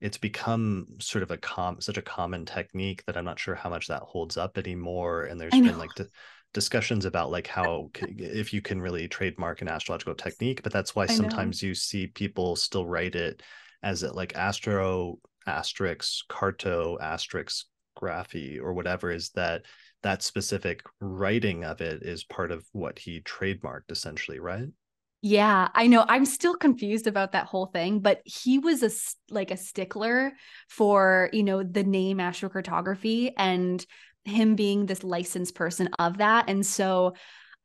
It's become sort of such a common technique that I'm not sure how much that holds up anymore. And there's I been know. like discussions about like how if you can really trademark an astrological technique, but that's why I know. sometimes you see people still write it as it like astro asterisk carto asterisk graphy or whatever, is that specific writing of it is part of what he trademarked essentially, right? Yeah, I know. I'm still confused about that whole thing, but he was like a stickler for, the name astrocartography and him being this licensed person of that. And so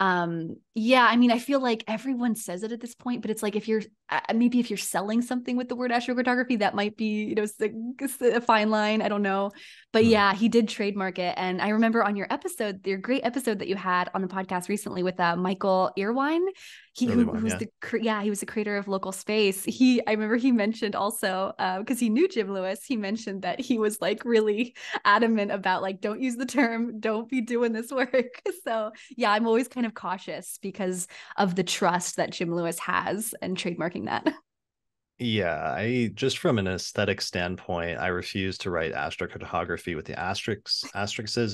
Yeah, I mean, I feel like everyone says it at this point, but it's like if you're maybe if you're selling something with the word astrocartography, that might be, a fine line. I don't know. But Hmm. yeah, he did trademark it. And I remember on your great episode that you had on the podcast recently with Michael Irwine, Early one, who's yeah. he was the creator of Local Space. I remember he mentioned also, because he knew Jim Lewis, he mentioned that he was like really adamant about like, don't use the term, don't be doing this work. So yeah, I'm always kind of cautious because of the trust that Jim Lewis has and trademarking that. Yeah, I just from an aesthetic standpoint, I refuse to write astrocartography with the asterisks,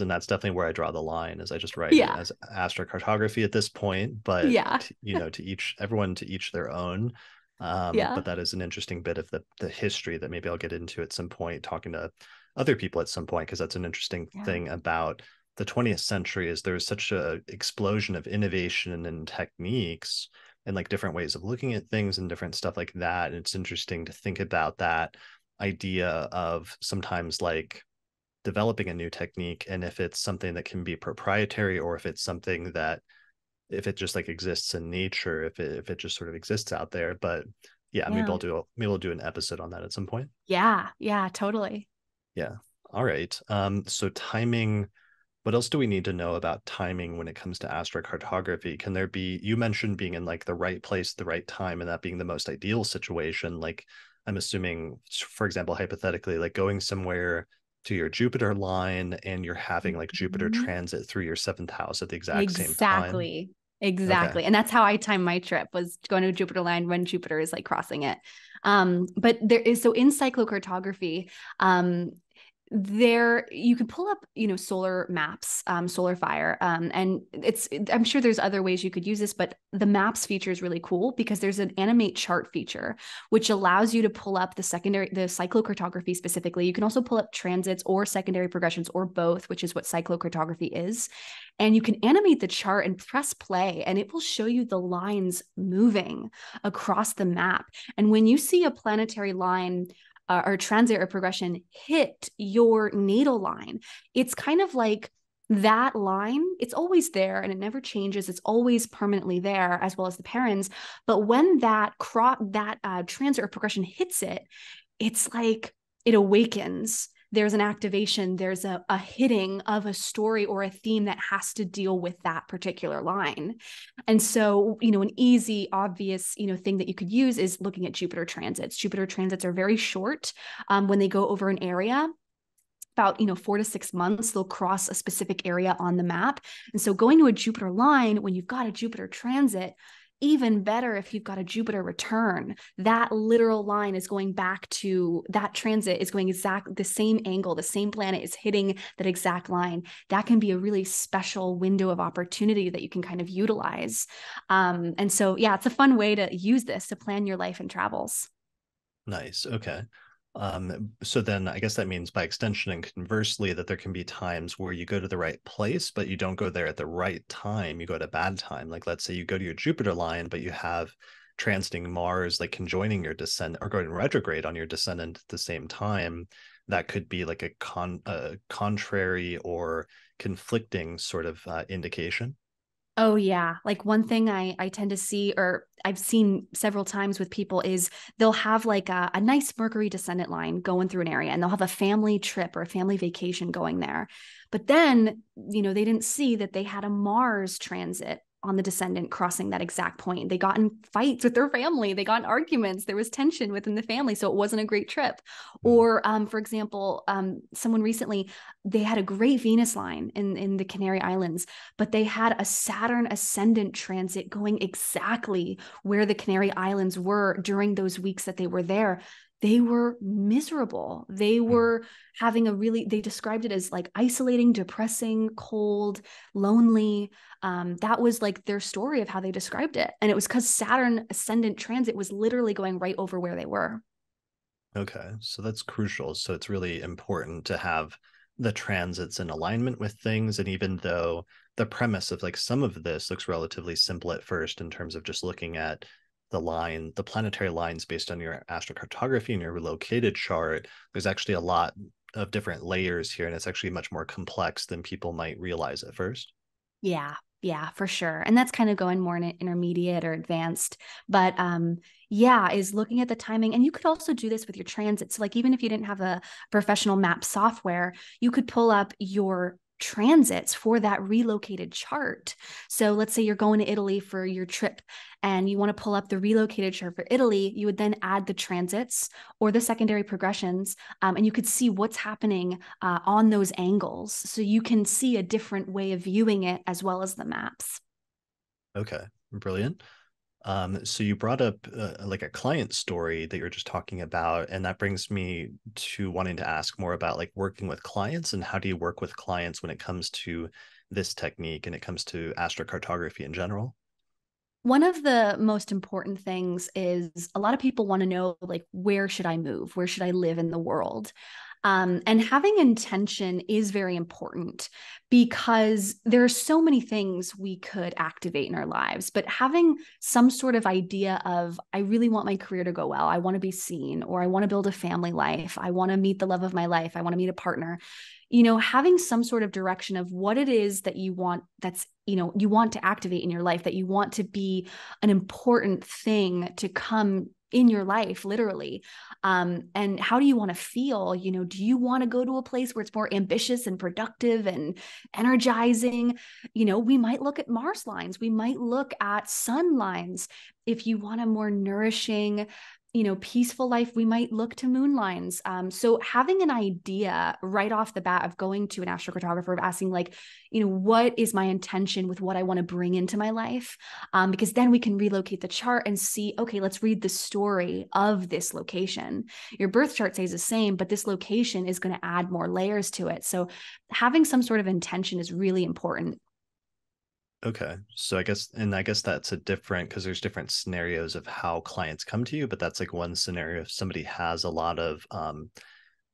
and that's definitely where I draw the line, is I just write it Yeah. as astrocartography at this point. But Yeah. to each everyone to each their own. Yeah. But that is an interesting bit of the history that maybe I'll get into at some point, talking to other people at some point, because that's an interesting Yeah. thing about the 20th century is there was such a explosion of innovation and techniques and like different ways of looking at things and different stuff like that. And it's interesting to think about that idea of sometimes like developing a new technique, and if it's something that can be proprietary, or if it's something that if it just like exists in nature, if it just sort of exists out there. But yeah, Yeah. maybe we'll do an episode on that at some point. Yeah. Yeah. Totally. Yeah. All right. So timing, what else do we need to know about timing when it comes to astrocartography? Can there be, you mentioned being in like the right place, the right time, and that being the most ideal situation. Like, I'm assuming, for example, hypothetically, like going somewhere to your Jupiter line and you're having like Jupiter Mhm. transit through your seventh house at the exact same time. Exactly. Okay. Exactly. And that's how I timed my trip, was going to a Jupiter line when Jupiter is like crossing it. But there is, so in cyclocartography, um, there you can pull up, solar maps, solar fire, and I'm sure there's other ways you could use this, but the maps feature is really cool because there's an animate chart feature which allows you to pull up the cyclocartography specifically. You can also pull up transits or secondary progressions or both, which is what cyclocartography is, and you can animate the chart and press play and it will show you the lines moving across the map. And when you see a planetary line, or transit or progression hit your natal line, it's kind of like that line, it's always there and it never changes. It's always permanently there, as well as the parens. But when that transit or progression hits it, it's like it awakens. There's an activation, there's a hitting of a story or a theme that has to deal with that particular line. And so, an easy, obvious, thing that you could use is looking at Jupiter transits. Jupiter transits are very short. When they go over an area, about 4 to 6 months, they'll cross a specific area on the map. And so going to a Jupiter line when you've got a Jupiter transit, even better if you've got a Jupiter return, that literal line is going back to that transit, is going exact the same angle, the same planet is hitting that exact line. That can be a really special window of opportunity that you can kind of utilize. And so yeah, it's a fun way to use this to plan your life and travels. Nice. Okay. So then I guess that means by extension and conversely that there can be times where you go to the right place, but you don't go there at the right time. You go at a bad time. Like let's say you go to your Jupiter line, but you have transiting Mars, like conjoining your descendant or going retrograde on your descendant at the same time. That could be like a contrary or conflicting sort of indication. Oh yeah. Like one thing I tend to see, or I've seen several times with people, is they'll have like a nice Mercury descendant line going through an area and they'll have a family trip or a family vacation going there. But then, they didn't see that they had a Mars transit on the descendant crossing that exact point. They got in fights with their family. They got in arguments. There was tension within the family. So it wasn't a great trip. Mm. Or, for example, someone recently, they had a great Venus line in the Canary Islands, but they had a Saturn ascendant transit going exactly where the Canary Islands were during those weeks that they were there. They were miserable. They Mm. were having they described it as like isolating, depressing, cold, lonely. That was like their story of how they described it. And it was because Saturn ascendant transit was literally going right over where they were. Okay, so that's crucial. So it's really important to have the transits in alignment with things. And even though the premise of like some of this looks relatively simple at first in terms of just looking at the planetary lines based on your astrocartography and your relocated chart, there's actually a lot of different layers here, and it's actually much more complex than people might realize at first. Yeah. Yeah, for sure. And that's kind of going more in intermediate or advanced. But yeah, is looking at the timing. And you could also do this with your transits. So like even if you didn't have a professional map software, you could pull up your transits for that relocated chart. So let's say you're going to Italy for your trip and you want to pull up the relocated chart for Italy, you would then add the transits or the secondary progressions, and you could see what's happening on those angles. So you can see a different way of viewing it as well as the maps. Okay, brilliant. So you brought up like a client story that you're just talking about, and that brings me to wanting to ask more about like working with clients and how do you work with clients when it comes to this technique and it comes to astrocartography in general? One of the most important things is a lot of people want to know, like, where should I move? Where should I live in the world? And having intention is very important because there are so many things we could activate in our lives, but having some sort of idea of, I really want my career to go well. I want to be seen, or I want to build a family life. I want to meet the love of my life. I want to meet a partner. Having some sort of direction of what it is that you want, that's, you want to activate in your life, that you want to be an important thing to come in your life, literally. And how do you want to feel? Do you want to go to a place where it's more ambitious and productive and energizing? We might look at Mars lines, we might look at sun lines. If you want a more nourishing, peaceful life, we might look to moon lines. So having an idea right off the bat of going to an astrocartographer, of asking, like, what is my intention with what I want to bring into my life? Because then we can relocate the chart and see, okay, let's read the story of this location. Your birth chart stays the same, but this location is going to add more layers to it. So having some sort of intention is really important. Okay. So I guess that's a different because there's different scenarios of how clients come to you, but that's like one scenario if somebody has a lot of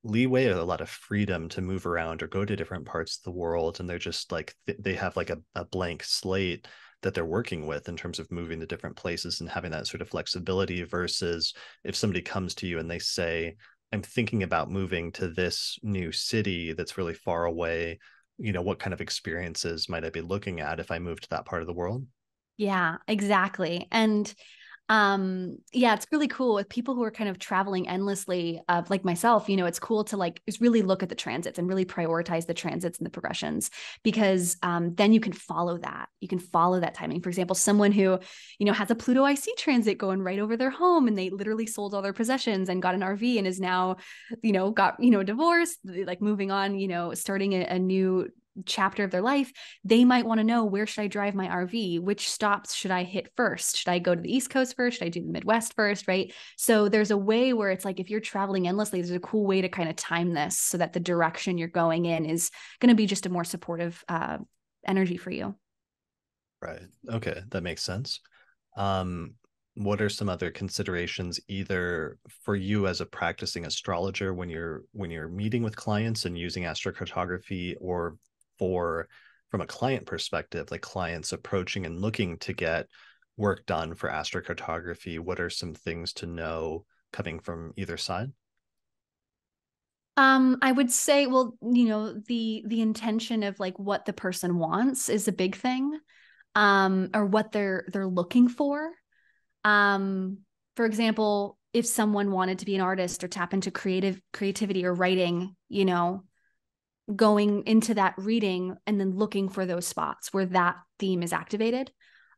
leeway, a lot of freedom to move around or go to different parts of the world, and they're just like they have like a blank slate that they're working with in terms of moving to different places and having that sort of flexibility versus if somebody comes to you and they say, I'm thinking about moving to this new city that's really far away, what kind of experiences might I be looking at if I move to that part of the world? Yeah, exactly. And yeah, it's really cool with people who are kind of traveling endlessly, like myself. It's cool to like just really look at the transits and really prioritize the transits and the progressions, because then you can follow that timing. For example, someone who has a Pluto IC transit going right over their home, and they literally sold all their possessions and got an RV and is now got divorced, like moving on, starting a new chapter of their life. They might want to know, where should I drive my RV? Which stops should I hit first? Should I go to the East Coast first? Should I do the Midwest first? Right. So there's a way where it's like, if you're traveling endlessly, there's a cool way to kind of time this so that the direction you're going in is going to be just a more supportive energy for you. Right. Okay, that makes sense. Um, what are some other considerations either for you as a practicing astrologer when you're meeting with clients and using astrocartography, or for from a client perspective, like clients approaching and looking to get work done for astrocartography? What are some things to know coming from either side? I would say, well, the intention of like what the person wants is a big thing, or what they're looking for. Um, for example, if someone wanted to be an artist or tap into creativity or writing, going into that reading and then looking for those spots where that theme is activated.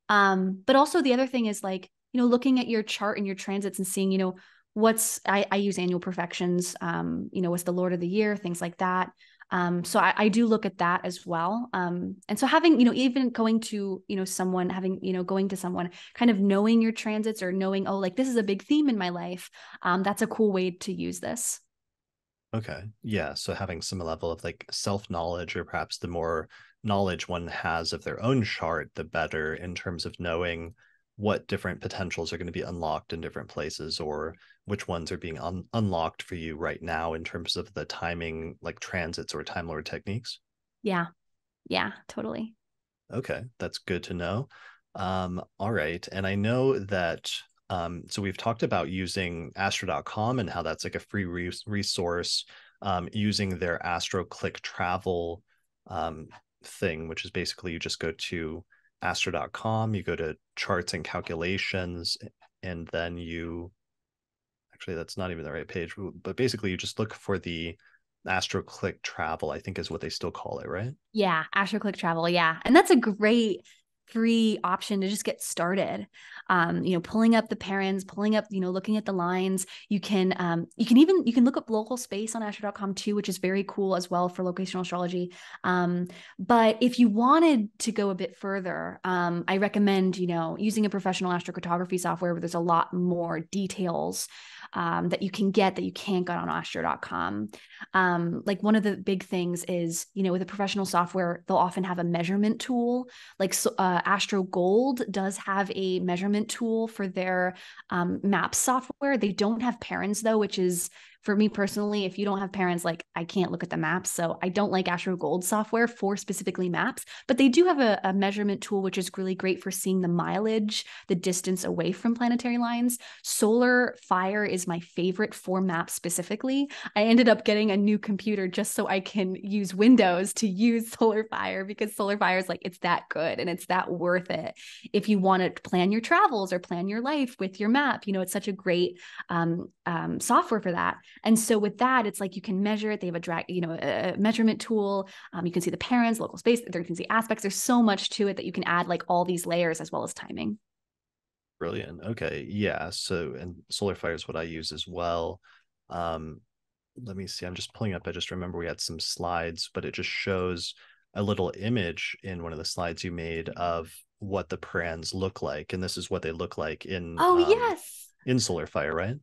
But also the other thing is like, looking at your chart and your transits and seeing, I use annual perfections, what's the Lord of the year, things like that. So I do look at that as well. And so having, even going to, someone, having, going to someone, kind of knowing your transits or knowing, oh, like this is a big theme in my life. That's a cool way to use this. Okay. Yeah. So having some level of like self-knowledge, or perhaps the more knowledge one has of their own chart, the better in terms of knowing what different potentials are going to be unlocked in different places, or which ones are being unlocked for you right now in terms of the timing, like transits or Time Lord techniques. Yeah. Yeah, totally. Okay, that's good to know. All right. And I know that, so we've talked about using astro.com and how that's like a free resource, using their Astro Click Travel thing, which is basically you just go to astro.com, you go to charts and calculations, and then actually, that's not even the right page, but basically you just look for the Astro Click Travel, I think is what they still call it, right? Yeah, Astroclick Travel. Yeah. And that's a great free option to just get started. Pulling up the parents, pulling up, looking at the lines. You can look up local space on astro.com too, which is very cool as well for locational astrology. But if you wanted to go a bit further, I recommend, using a professional astrocartography software where there's a lot more details that you can get that you can't get on astro.com. Like one of the big things is, with a professional software, they'll often have a measurement tool. Like Astro Gold does have a measurement tool for their map software. They don't have Parans though, which is, for me personally, if you don't have parents, like I can't look at the maps. So I don't like Astro Gold software for specifically maps, but they do have a measurement tool, which is really great for seeing the mileage, the distance away from planetary lines. Solar Fire is my favorite for maps specifically. I ended up getting a new computer just so I can use Windows to use Solar Fire, because Solar Fire is like, it's that good and it's that worth it. If you want to plan your travels or plan your life with your map, it's such a great software for that. And so with that, it's like you can measure it. They have a measurement tool. You can see the parents, local space. There you can see aspects. There's so much to it that you can add like all these layers as well as timing. Brilliant. Okay. Yeah. So, and Solar Fire is what I use as well. Um, Let me see. I'm just pulling up. I just remember we had some slides, but it just shows a little image in one of the slides you made of what the parans look like. And this is what they look like Oh, yes. in Solar Fire, right?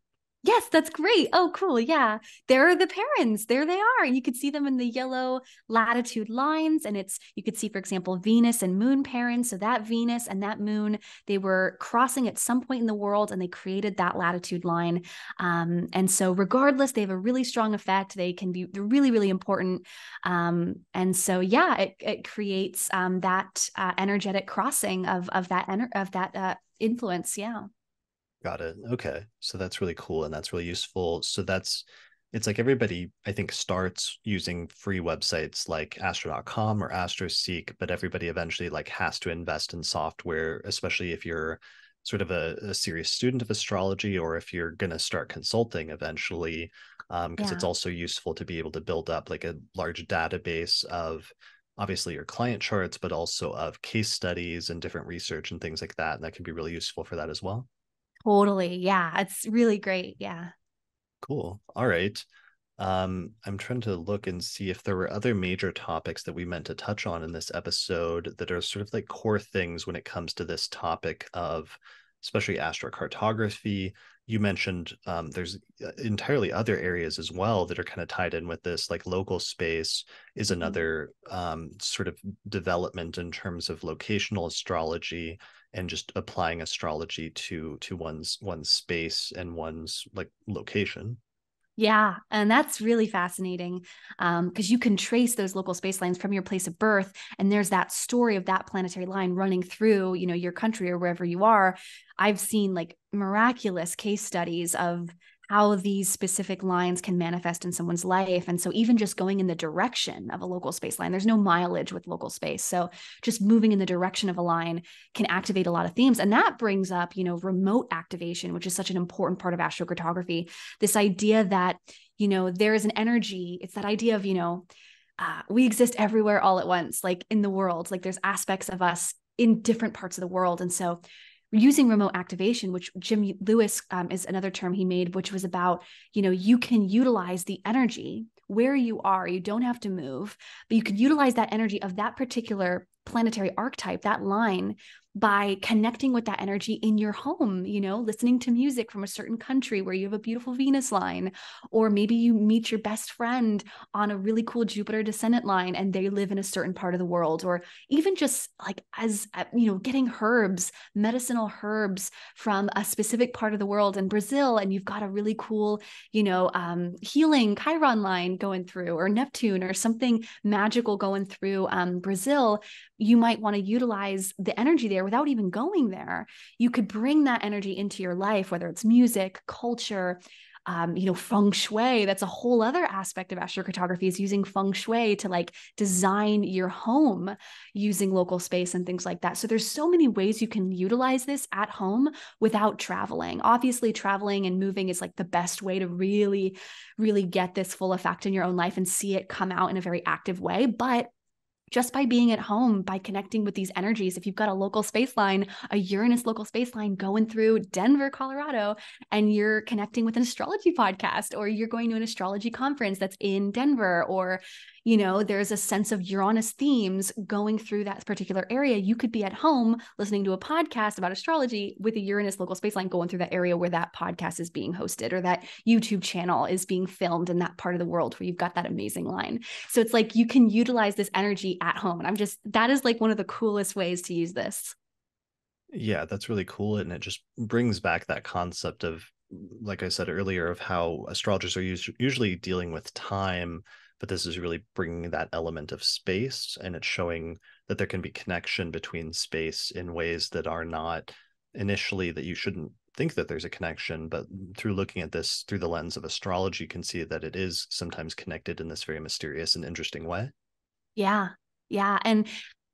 Yes, that's great. Oh, cool. Yeah. There are the parents. There they are. You could see them in the yellow latitude lines. And you could see, for example, Venus and moon parents. So that Venus and that moon, they were crossing at some point in the world and they created that latitude line. And so regardless, they have a really strong effect. They're really, really important. And so, yeah, it creates that energetic crossing of that influence. Yeah. Got it. Okay. So that's really cool and that's really useful. So it's like everybody, I think, starts using free websites like astro.com or astroseek, but everybody eventually like has to invest in software, especially if you're sort of a serious student of astrology or if you're going to start consulting eventually, because it's Yeah. also useful to be able to build up like a large database of obviously your client charts, but also of case studies and different research and things like that. And that can be really useful for that as well. Totally. Yeah. It's really great. Yeah. Cool. All right. I'm trying to look and see if there were other major topics that we meant to touch on in this episode that are sort of like core things when it comes to this topic of especially astrocartography. You mentioned there's entirely other areas as well that are kind of tied in with this, like local space is another sort of development in terms of locational astrology and just applying astrology to one's space and one's like location. Yeah. And that's really fascinating because you can trace those local space lines from your place of birth. And there's that story of that planetary line running through, your country or wherever you are. I've seen like miraculous case studies of how these specific lines can manifest in someone's life. And so even just going in the direction of a local space line, there's no mileage with local space. So just moving in the direction of a line can activate a lot of themes. And that brings up, remote activation, which is such an important part of astrocartography. This idea that, there is an energy. It's that idea of, we exist everywhere all at once, like in the world, like there's aspects of us in different parts of the world. And so using remote activation, which Jim Lewis is another term he made, which was about, you can utilize the energy where you are. You don't have to move, but you can utilize that energy of that particular planetary archetype, that line, by connecting with that energy in your home, listening to music from a certain country where you have a beautiful Venus line, or maybe you meet your best friend on a really cool Jupiter descendant line and they live in a certain part of the world, or even just like getting medicinal herbs from a specific part of the world in Brazil, and you've got a really cool, healing Chiron line going through, or Neptune, or something magical going through Brazil. You might want to utilize the energy there without even going there. You could bring that energy into your life, whether it's music, culture, feng shui. That's a whole other aspect of astrocartography, is using feng shui to like design your home using local space and things like that. So there's so many ways you can utilize this at home without traveling. Obviously, traveling and moving is like the best way to really, really get this full effect in your own life and see it come out in a very active way. But just by being at home, by connecting with these energies, if you've got a local space line, a Uranus local space line going through Denver, Colorado, and you're connecting with an astrology podcast, or you're going to an astrology conference that's in Denver, or there's a sense of Uranus themes going through that particular area, you could be at home listening to a podcast about astrology with a Uranus local space line going through that area where that podcast is being hosted, or that YouTube channel is being filmed in that part of the world where you've got that amazing line. So it's like you can utilize this energy at home. And that is like one of the coolest ways to use this. Yeah, that's really cool. And it just brings back that concept of, like I said earlier, of how astrologers are usually dealing with time, but this is really bringing that element of space, and it's showing that there can be connection between space in ways that are not initially, that you shouldn't think that there's a connection, but through looking at this through the lens of astrology, you can see that it is sometimes connected in this very mysterious and interesting way. Yeah. Yeah. And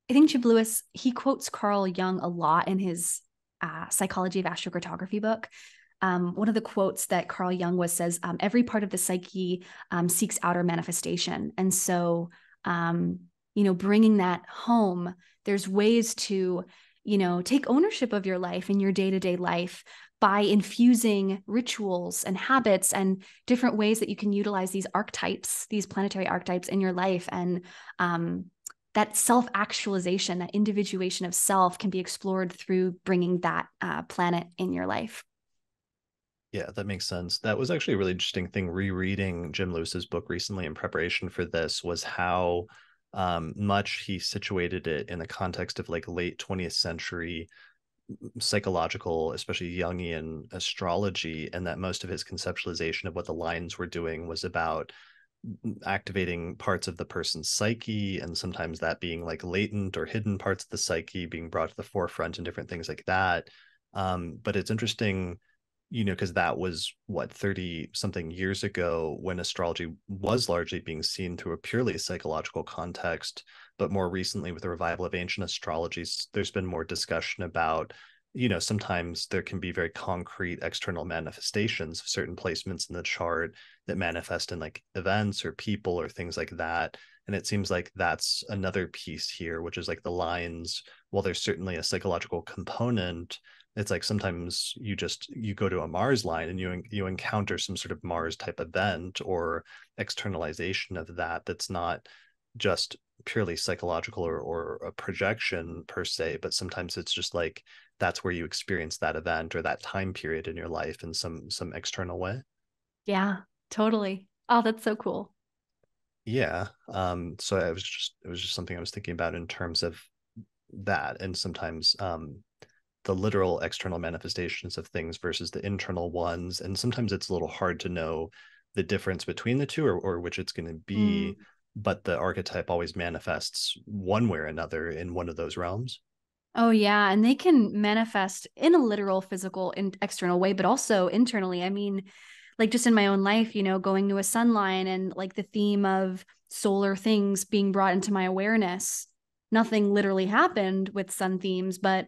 I think Chip Lewis, he quotes Carl Jung a lot in his Psychology of Astrocartography book. One of the quotes that Carl Jung says, every part of the psyche seeks outer manifestation. And so, bringing that home, there's ways to, take ownership of your life and your day-to-day life by infusing rituals and habits and different ways that you can utilize these archetypes, these planetary archetypes in your life. And that self-actualization, that individuation of self can be explored through bringing that planet in your life. Yeah, that makes sense. That was actually a really interesting thing rereading Jim Lewis's book recently in preparation for this, was how much he situated it in the context of like late 20th century psychological, especially Jungian astrology, and that most of his conceptualization of what the lines were doing was about activating parts of the person's psyche, and sometimes that being like latent or hidden parts of the psyche being brought to the forefront and different things like that. But it's interesting, because that was what, 30 something years ago, when astrology was largely being seen through a purely psychological context. But more recently, with the revival of ancient astrologies, there's been more discussion about, sometimes there can be very concrete external manifestations of certain placements in the chart that manifest in like events or people or things like that. And it seems like that's another piece here, which is like the lines, while there's certainly a psychological component, it's like sometimes you go to a Mars line and you encounter some sort of Mars type event or externalization of that that's not just purely psychological or a projection per se, but sometimes it's just like that's where you experience that event or that time period in your life in some external way. Yeah, totally. Oh, that's so cool. Yeah. So it was just something I was thinking about in terms of that. And sometimes the literal external manifestations of things versus the internal ones. And sometimes it's a little hard to know the difference between the two, or which it's going to be, but the archetype always manifests one way or another in one of those realms. Oh, yeah. And they can manifest in a literal, physical, and external way, but also internally. I mean, like just in my own life, going to a sun line and like the theme of solar things being brought into my awareness. Nothing literally happened with sun themes, but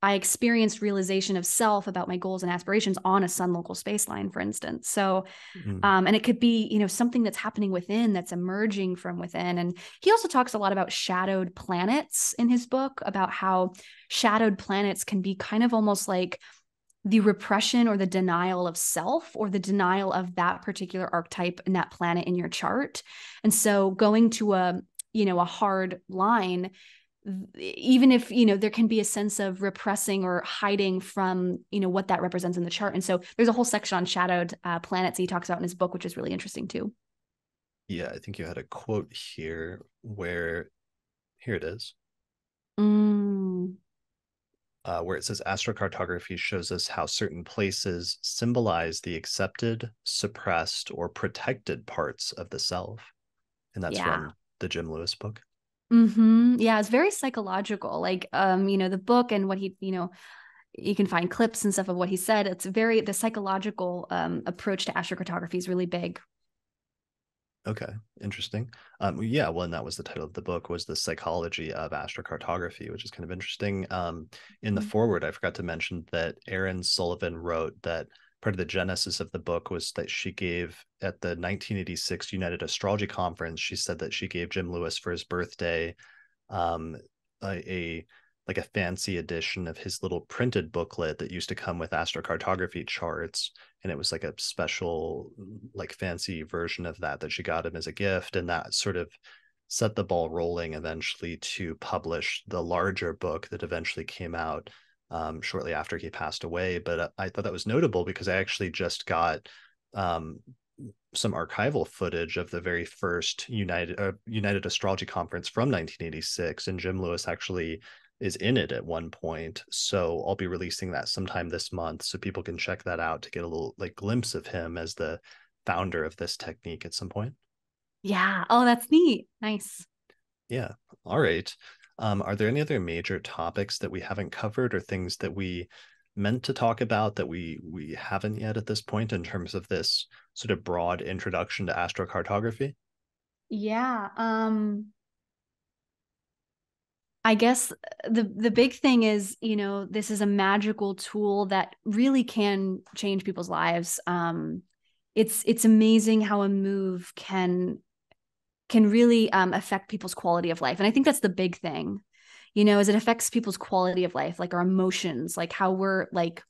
I experienced realization of self about my goals and aspirations on a sun local space line, for instance. So, and it could be, something that's happening within, that's emerging from within. And he also talks a lot about shadowed planets in his book, about how shadowed planets can be kind of almost like the repression or the denial of self, or the denial of that particular archetype and that planet in your chart. And so going to a hard line, even if there can be a sense of repressing or hiding from what that represents in the chart. And so there's a whole section on shadowed planets he talks about in his book, which is really interesting too. Yeah, I think you had a quote here where, here it is, where it says astrocartography shows us how certain places symbolize the accepted, suppressed, or protected parts of the self. And that's Yeah. from the Jim Lewis book. Yeah, it's very psychological. Like, the book and what he, you can find clips and stuff of what he said. It's very, the psychological approach to astrocartography is really big. Okay, interesting. Yeah, well, and that was the title of the book, was The Psychology of Astrocartography, which is kind of interesting. In the foreword, I forgot to mention that Erin Sullivan wrote that part of the genesis of the book was that she gave at the 1986 United Astrology Conference, she said that she gave Jim Lewis for his birthday um, a like a fancy edition of his little printed booklet that used to come with astrocartography charts, and it was like a special like fancy version of that she got him as a gift, and that sort of set the ball rolling eventually to publish the larger book that eventually came out shortly after he passed away. But I thought that was notable because I actually just got um, some archival footage of the very first United Astrology Conference from 1986, and Jim Lewis actually is in it at one point. So I'll be releasing that sometime this month, so people can check that out to get a little like glimpse of him as the founder of this technique at some point. Yeah. Oh, that's neat. Nice. Yeah. All right. Are there any other major topics that we haven't covered, or things that we meant to talk about that we haven't yet at this point, in terms of this sort of broad introduction to astrocartography? Yeah. I guess the big thing is, this is a magical tool that really can change people's lives. It's amazing how a move can really affect people's quality of life, and I think that's the big thing. Is it affects people's quality of life, like our emotions, like how we're like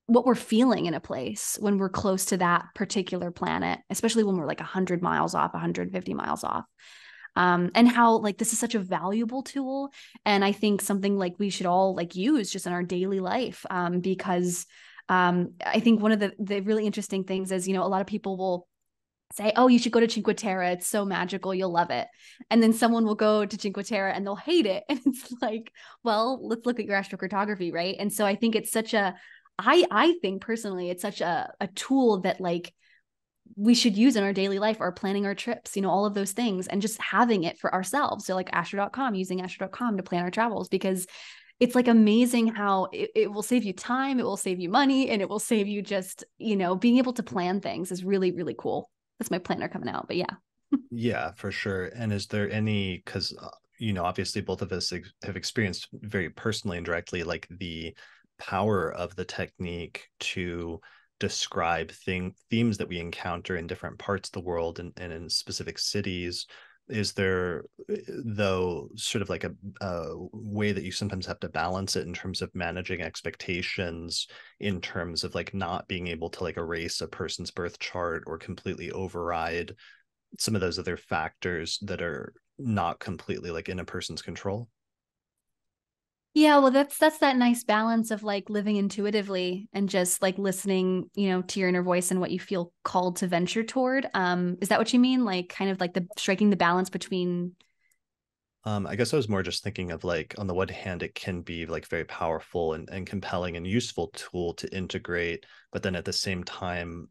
what we're feeling in a place when we're close to that particular planet, especially when we're like 100 miles off, 150 miles off. And how like this is such a valuable tool, and I think something like we should all like use just in our daily life, because I think one of the really interesting things is, a lot of people will say, oh, you should go to Cinque Terre, it's so magical, you'll love it. And then someone will go to Cinque Terre and they'll hate it, and it's like, well, let's look at your astrocartography, right? And so I think it's such a I think personally it's such a tool that like we should use in our daily life, or planning our trips, all of those things, and just having it for ourselves. So like astro.com, using astro.com to plan our travels, because it's like amazing how it will save you time, it will save you money, and it will save you just, being able to plan things is really, really cool. That's my planner coming out, but yeah. Yeah, for sure. And is there any, because obviously both of us have experienced very personally and directly like the power of the technique to describe themes that we encounter in different parts of the world, and in specific cities. Is there, though, sort of like a way that you sometimes have to balance it in terms of managing expectations, in terms of like not being able to like erase a person's birth chart or completely override some of those other factors that are not completely like in a person's control? Yeah, well, that's that nice balance of like living intuitively and just like listening, to your inner voice and what you feel called to venture toward. Is that what you mean? Like kind of like the striking the balance between. I guess I was more just thinking of like, on the one hand, it can be like very powerful and compelling and useful tool to integrate, but then at the same time,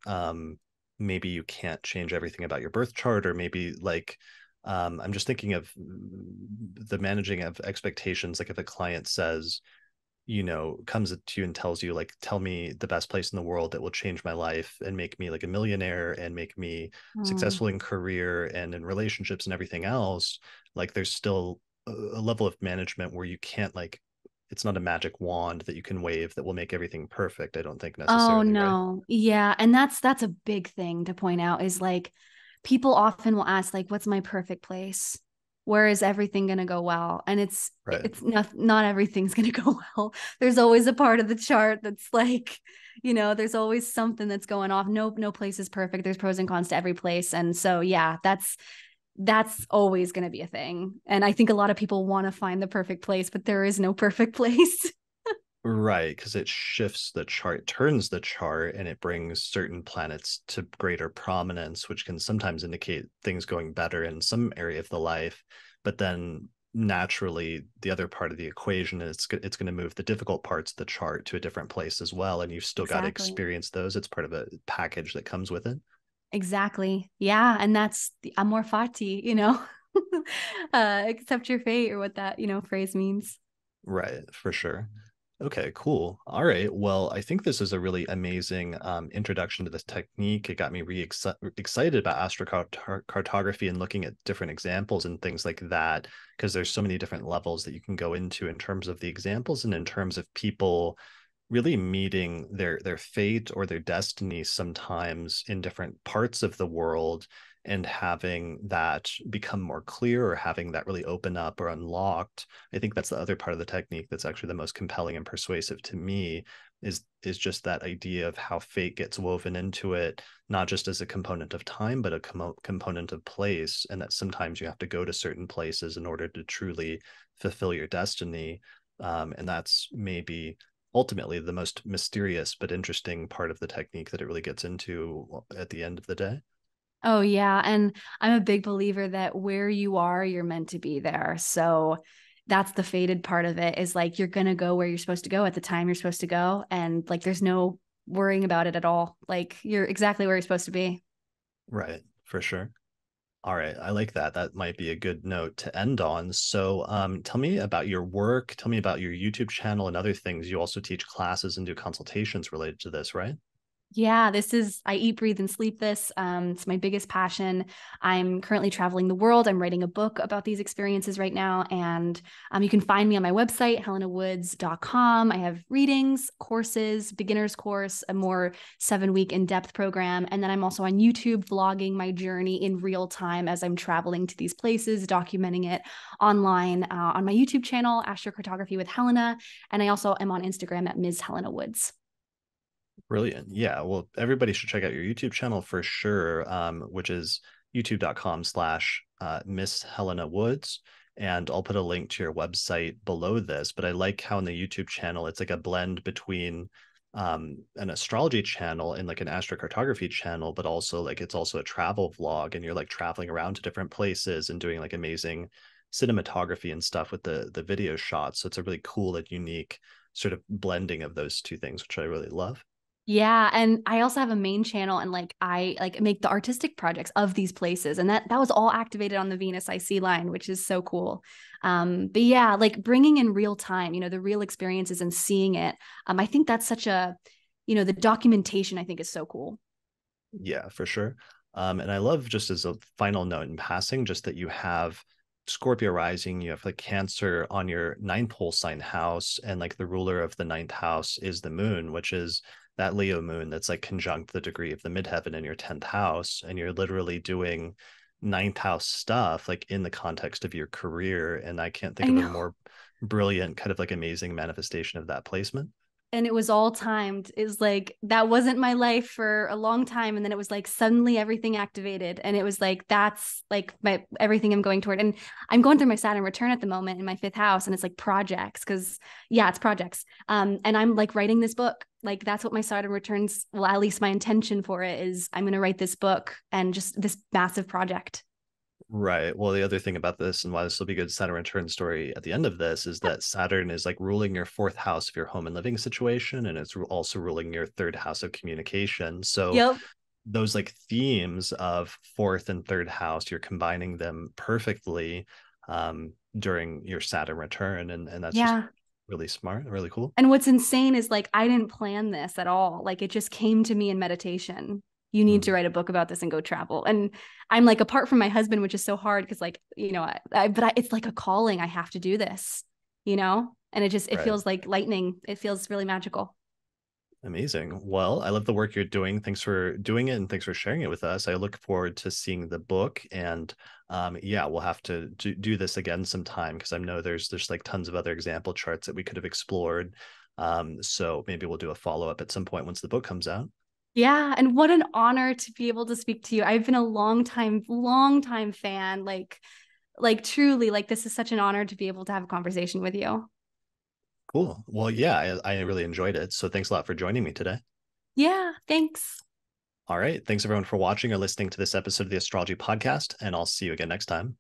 maybe you can't change everything about your birth chart, or maybe like, I'm just thinking of the managing of expectations. Like if a client says, comes to you and tells you like, tell me the best place in the world that will change my life and make me like a millionaire and make me Mm. successful in career and in relationships and everything else, like there's still a level of management where you can't like, it's not a magic wand that you can wave that will make everything perfect, I don't think, Oh necessarily, right? no. Yeah, and that's a big thing to point out is like people often will ask like what's my perfect place? Where is everything going to go well? And it's Right. it's not everything's going to go well. There's always a part of the chart that's like, there's always something that's going off. No place is perfect. There's pros and cons to every place. And so yeah, that's always going to be a thing. And I think a lot of people want to find the perfect place, but there is no perfect place. Right, because it shifts the chart, turns the chart, and it brings certain planets to greater prominence, which can sometimes indicate things going better in some area of the life. But then naturally, the other part of the equation is it's going to move the difficult parts of the chart to a different place as well, and you've still got to Exactly. experience those. It's part of a package that comes with it. Exactly. Yeah. And that's the amor fati, accept your fate, or what that, phrase means. Right, for sure. Okay, cool. All right. Well, I think this is a really amazing introduction to this technique. It got me excited about astrocartography and looking at different examples and things like that, because there's so many different levels that you can go into in terms of the examples and in terms of people really meeting their fate or their destiny sometimes in different parts of the world, and having that become more clear or having that really open up or unlocked. I think that's the other part of the technique that's actually the most compelling and persuasive to me, is just that idea of how fate gets woven into it, not just as a component of time, but a component of place, and that sometimes you have to go to certain places in order to truly fulfill your destiny. And that's maybe ultimately the most mysterious but interesting part of the technique that it really gets into at the end of the day. Oh, yeah. And I'm a big believer that where you are, you're meant to be there. So that's the fated part of it, is like you're going to go where you're supposed to go at the time you're supposed to go. And like there's no worrying about it at all. Like you're exactly where you're supposed to be. Right, for sure. All right, I like that. That might be a good note to end on. So, tell me about your work. Tell me about your YouTube channel and other things. You also teach classes and do consultations related to this, right? Yeah, I eat, breathe, and sleep this. It's my biggest passion. I'm currently traveling the world. I'm writing a book about these experiences right now. And you can find me on my website, helenawoods.com. I have readings, courses, beginner's course, a more 7-week in-depth program. And then I'm also on YouTube vlogging my journey in real time as I'm traveling to these places, documenting it online on my YouTube channel, Astrocartography with Helena. And I also am on Instagram at Ms. Helena Woods. Brilliant. Yeah. Well, everybody should check out your YouTube channel for sure, which is youtube.com/, Miss Helena Woods. And I'll put a link to your website below this. But I like how in the YouTube channel, it's like a blend between an astrology channel and like an astrocartography channel, but also like it's also a travel vlog, and you're like traveling around to different places and doing like amazing cinematography and stuff with the video shots. So it's a really cool and unique sort of blending of those two things, which I really love. Yeah, and I also have a main channel, and like I like make the artistic projects of these places, and that was all activated on the Venus IC line, which is so cool. But yeah, like bringing in real time, the real experiences and seeing it. I think that's such a, the documentation I think is so cool. Yeah, for sure. And I love, just as a final note in passing, just that you have Scorpio rising, you have like Cancer on your ninth whole sign house, and like the ruler of the ninth house is the moon, which is that Leo moon that's like conjunct the degree of the midheaven in your 10th house. And you're literally doing ninth house stuff like in the context of your career. And I can't think I of a know. more brilliant, kind of like amazing manifestation of that placement. And it was all timed. Is like that wasn't my life for a long time, and then it was like suddenly everything activated, and it was like that's like my everything I'm going toward. And I'm going through my Saturn return at the moment in my 5th house, and it's like projects, because yeah, it's projects. And I'm like writing this book. Like that's what my Saturn returns, well, at least my intention for it is I'm going to write this book and just this massive project. Right. Well, the other thing about this, and why this will be a good Saturn return story at the end of this, is that Saturn is like ruling your fourth house of your home and living situation, and it's also ruling your third house of communication. So Yep. those like themes of fourth and third house, you're combining them perfectly during your Saturn return, and that's just Yeah. really smart, really cool. And what's insane is like I didn't plan this at all. Like it just came to me in meditation. You need to Mm, write a book about this and go travel. And I'm like, apart from my husband, which is so hard because like, it's like a calling. I have to do this, And it right. feels like lightning. It feels really magical. Amazing. Well, I love the work you're doing. Thanks for doing it, and thanks for sharing it with us. I look forward to seeing the book, and yeah, we'll have to do this again sometime, because I know there's like tons of other example charts that we could have explored. So maybe we'll do a follow-up at some point once the book comes out. Yeah. And what an honor to be able to speak to you. I've been a long time fan. Like truly, like this is such an honor to be able to have a conversation with you. Cool. Well, yeah, I really enjoyed it. So thanks a lot for joining me today. Yeah. Thanks. All right. Thanks everyone for watching or listening to this episode of the Astrology Podcast, and I'll see you again next time.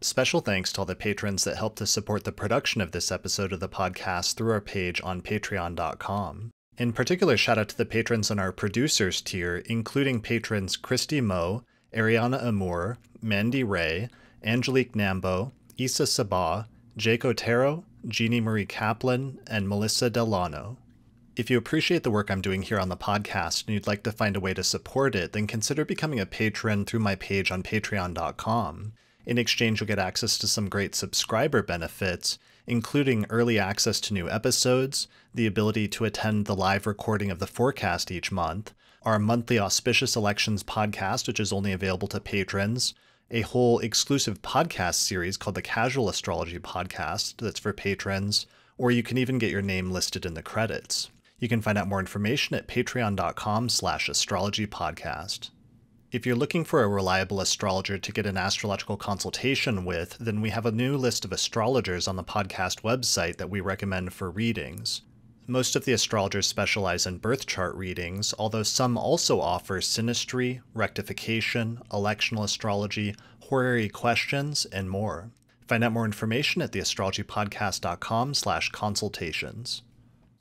Special thanks to all the patrons that helped to support the production of this episode of the podcast through our page on patreon.com. In particular, shout out to the patrons on our producers tier, including patrons Christy Moe, Ariana Amour, Mandy Ray, Angelique Nambo, Issa Sabah, Jake Otero, Jeannie Marie Kaplan, and Melissa Delano. If you appreciate the work I'm doing here on the podcast and you'd like to find a way to support it, then consider becoming a patron through my page on patreon.com. In exchange, you'll get access to some great subscriber benefits, including early access to new episodes, the ability to attend the live recording of the forecast each month, our monthly Auspicious Elections podcast, which is only available to patrons, a whole exclusive podcast series called the Casual Astrology Podcast that's for patrons, or you can even get your name listed in the credits. You can find out more information at patreon.com/astrologypodcast. If you're looking for a reliable astrologer to get an astrological consultation with, then we have a new list of astrologers on the podcast website that we recommend for readings. Most of the astrologers specialize in birth chart readings, although some also offer synastry, rectification, electional astrology, horary questions, and more. Find out more information at theastrologypodcast.com/consultations.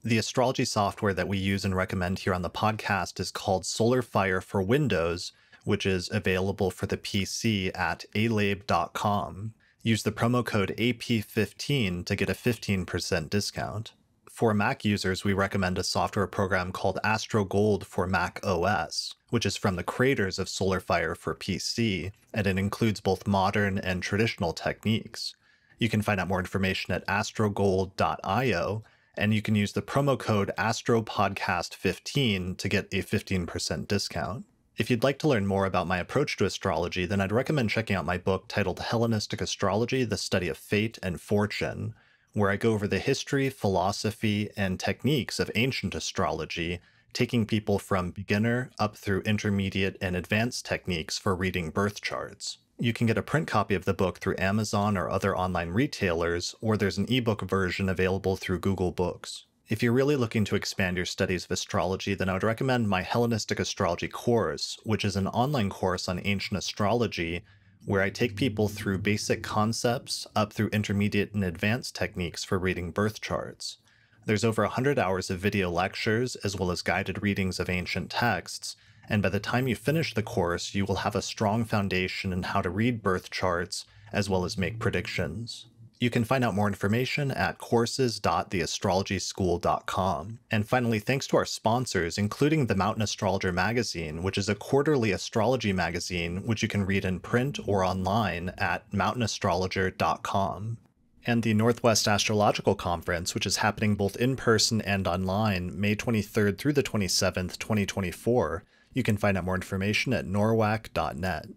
The astrology software that we use and recommend here on the podcast is called SolarFire for Windows, which is available for the PC at alabe.com. Use the promo code AP15 to get a 15% discount. For Mac users, we recommend a software program called AstroGold for Mac OS, which is from the creators of SolarFire for PC, and it includes both modern and traditional techniques. You can find out more information at astrogold.io, and you can use the promo code ASTROPODCAST15 to get a 15% discount. If you'd like to learn more about my approach to astrology, then I'd recommend checking out my book titled Hellenistic Astrology, The Study of Fate and Fortune, where I go over the history, philosophy, and techniques of ancient astrology, taking people from beginner up through intermediate and advanced techniques for reading birth charts. You can get a print copy of the book through Amazon or other online retailers, or there's an ebook version available through Google Books. If you're really looking to expand your studies of astrology, then I would recommend my Hellenistic Astrology course, which is an online course on ancient astrology, where I take people through basic concepts up through intermediate and advanced techniques for reading birth charts. There's over 100 hours of video lectures, as well as guided readings of ancient texts, and by the time you finish the course, you will have a strong foundation in how to read birth charts, as well as make predictions. You can find out more information at courses.theastrologyschool.com. And finally, thanks to our sponsors, including the Mountain Astrologer magazine, which is a quarterly astrology magazine which you can read in print or online at mountainastrologer.com. And the Northwest Astrological Conference, which is happening both in person and online, May 23rd through the 27th, 2024. You can find out more information at norwac.net.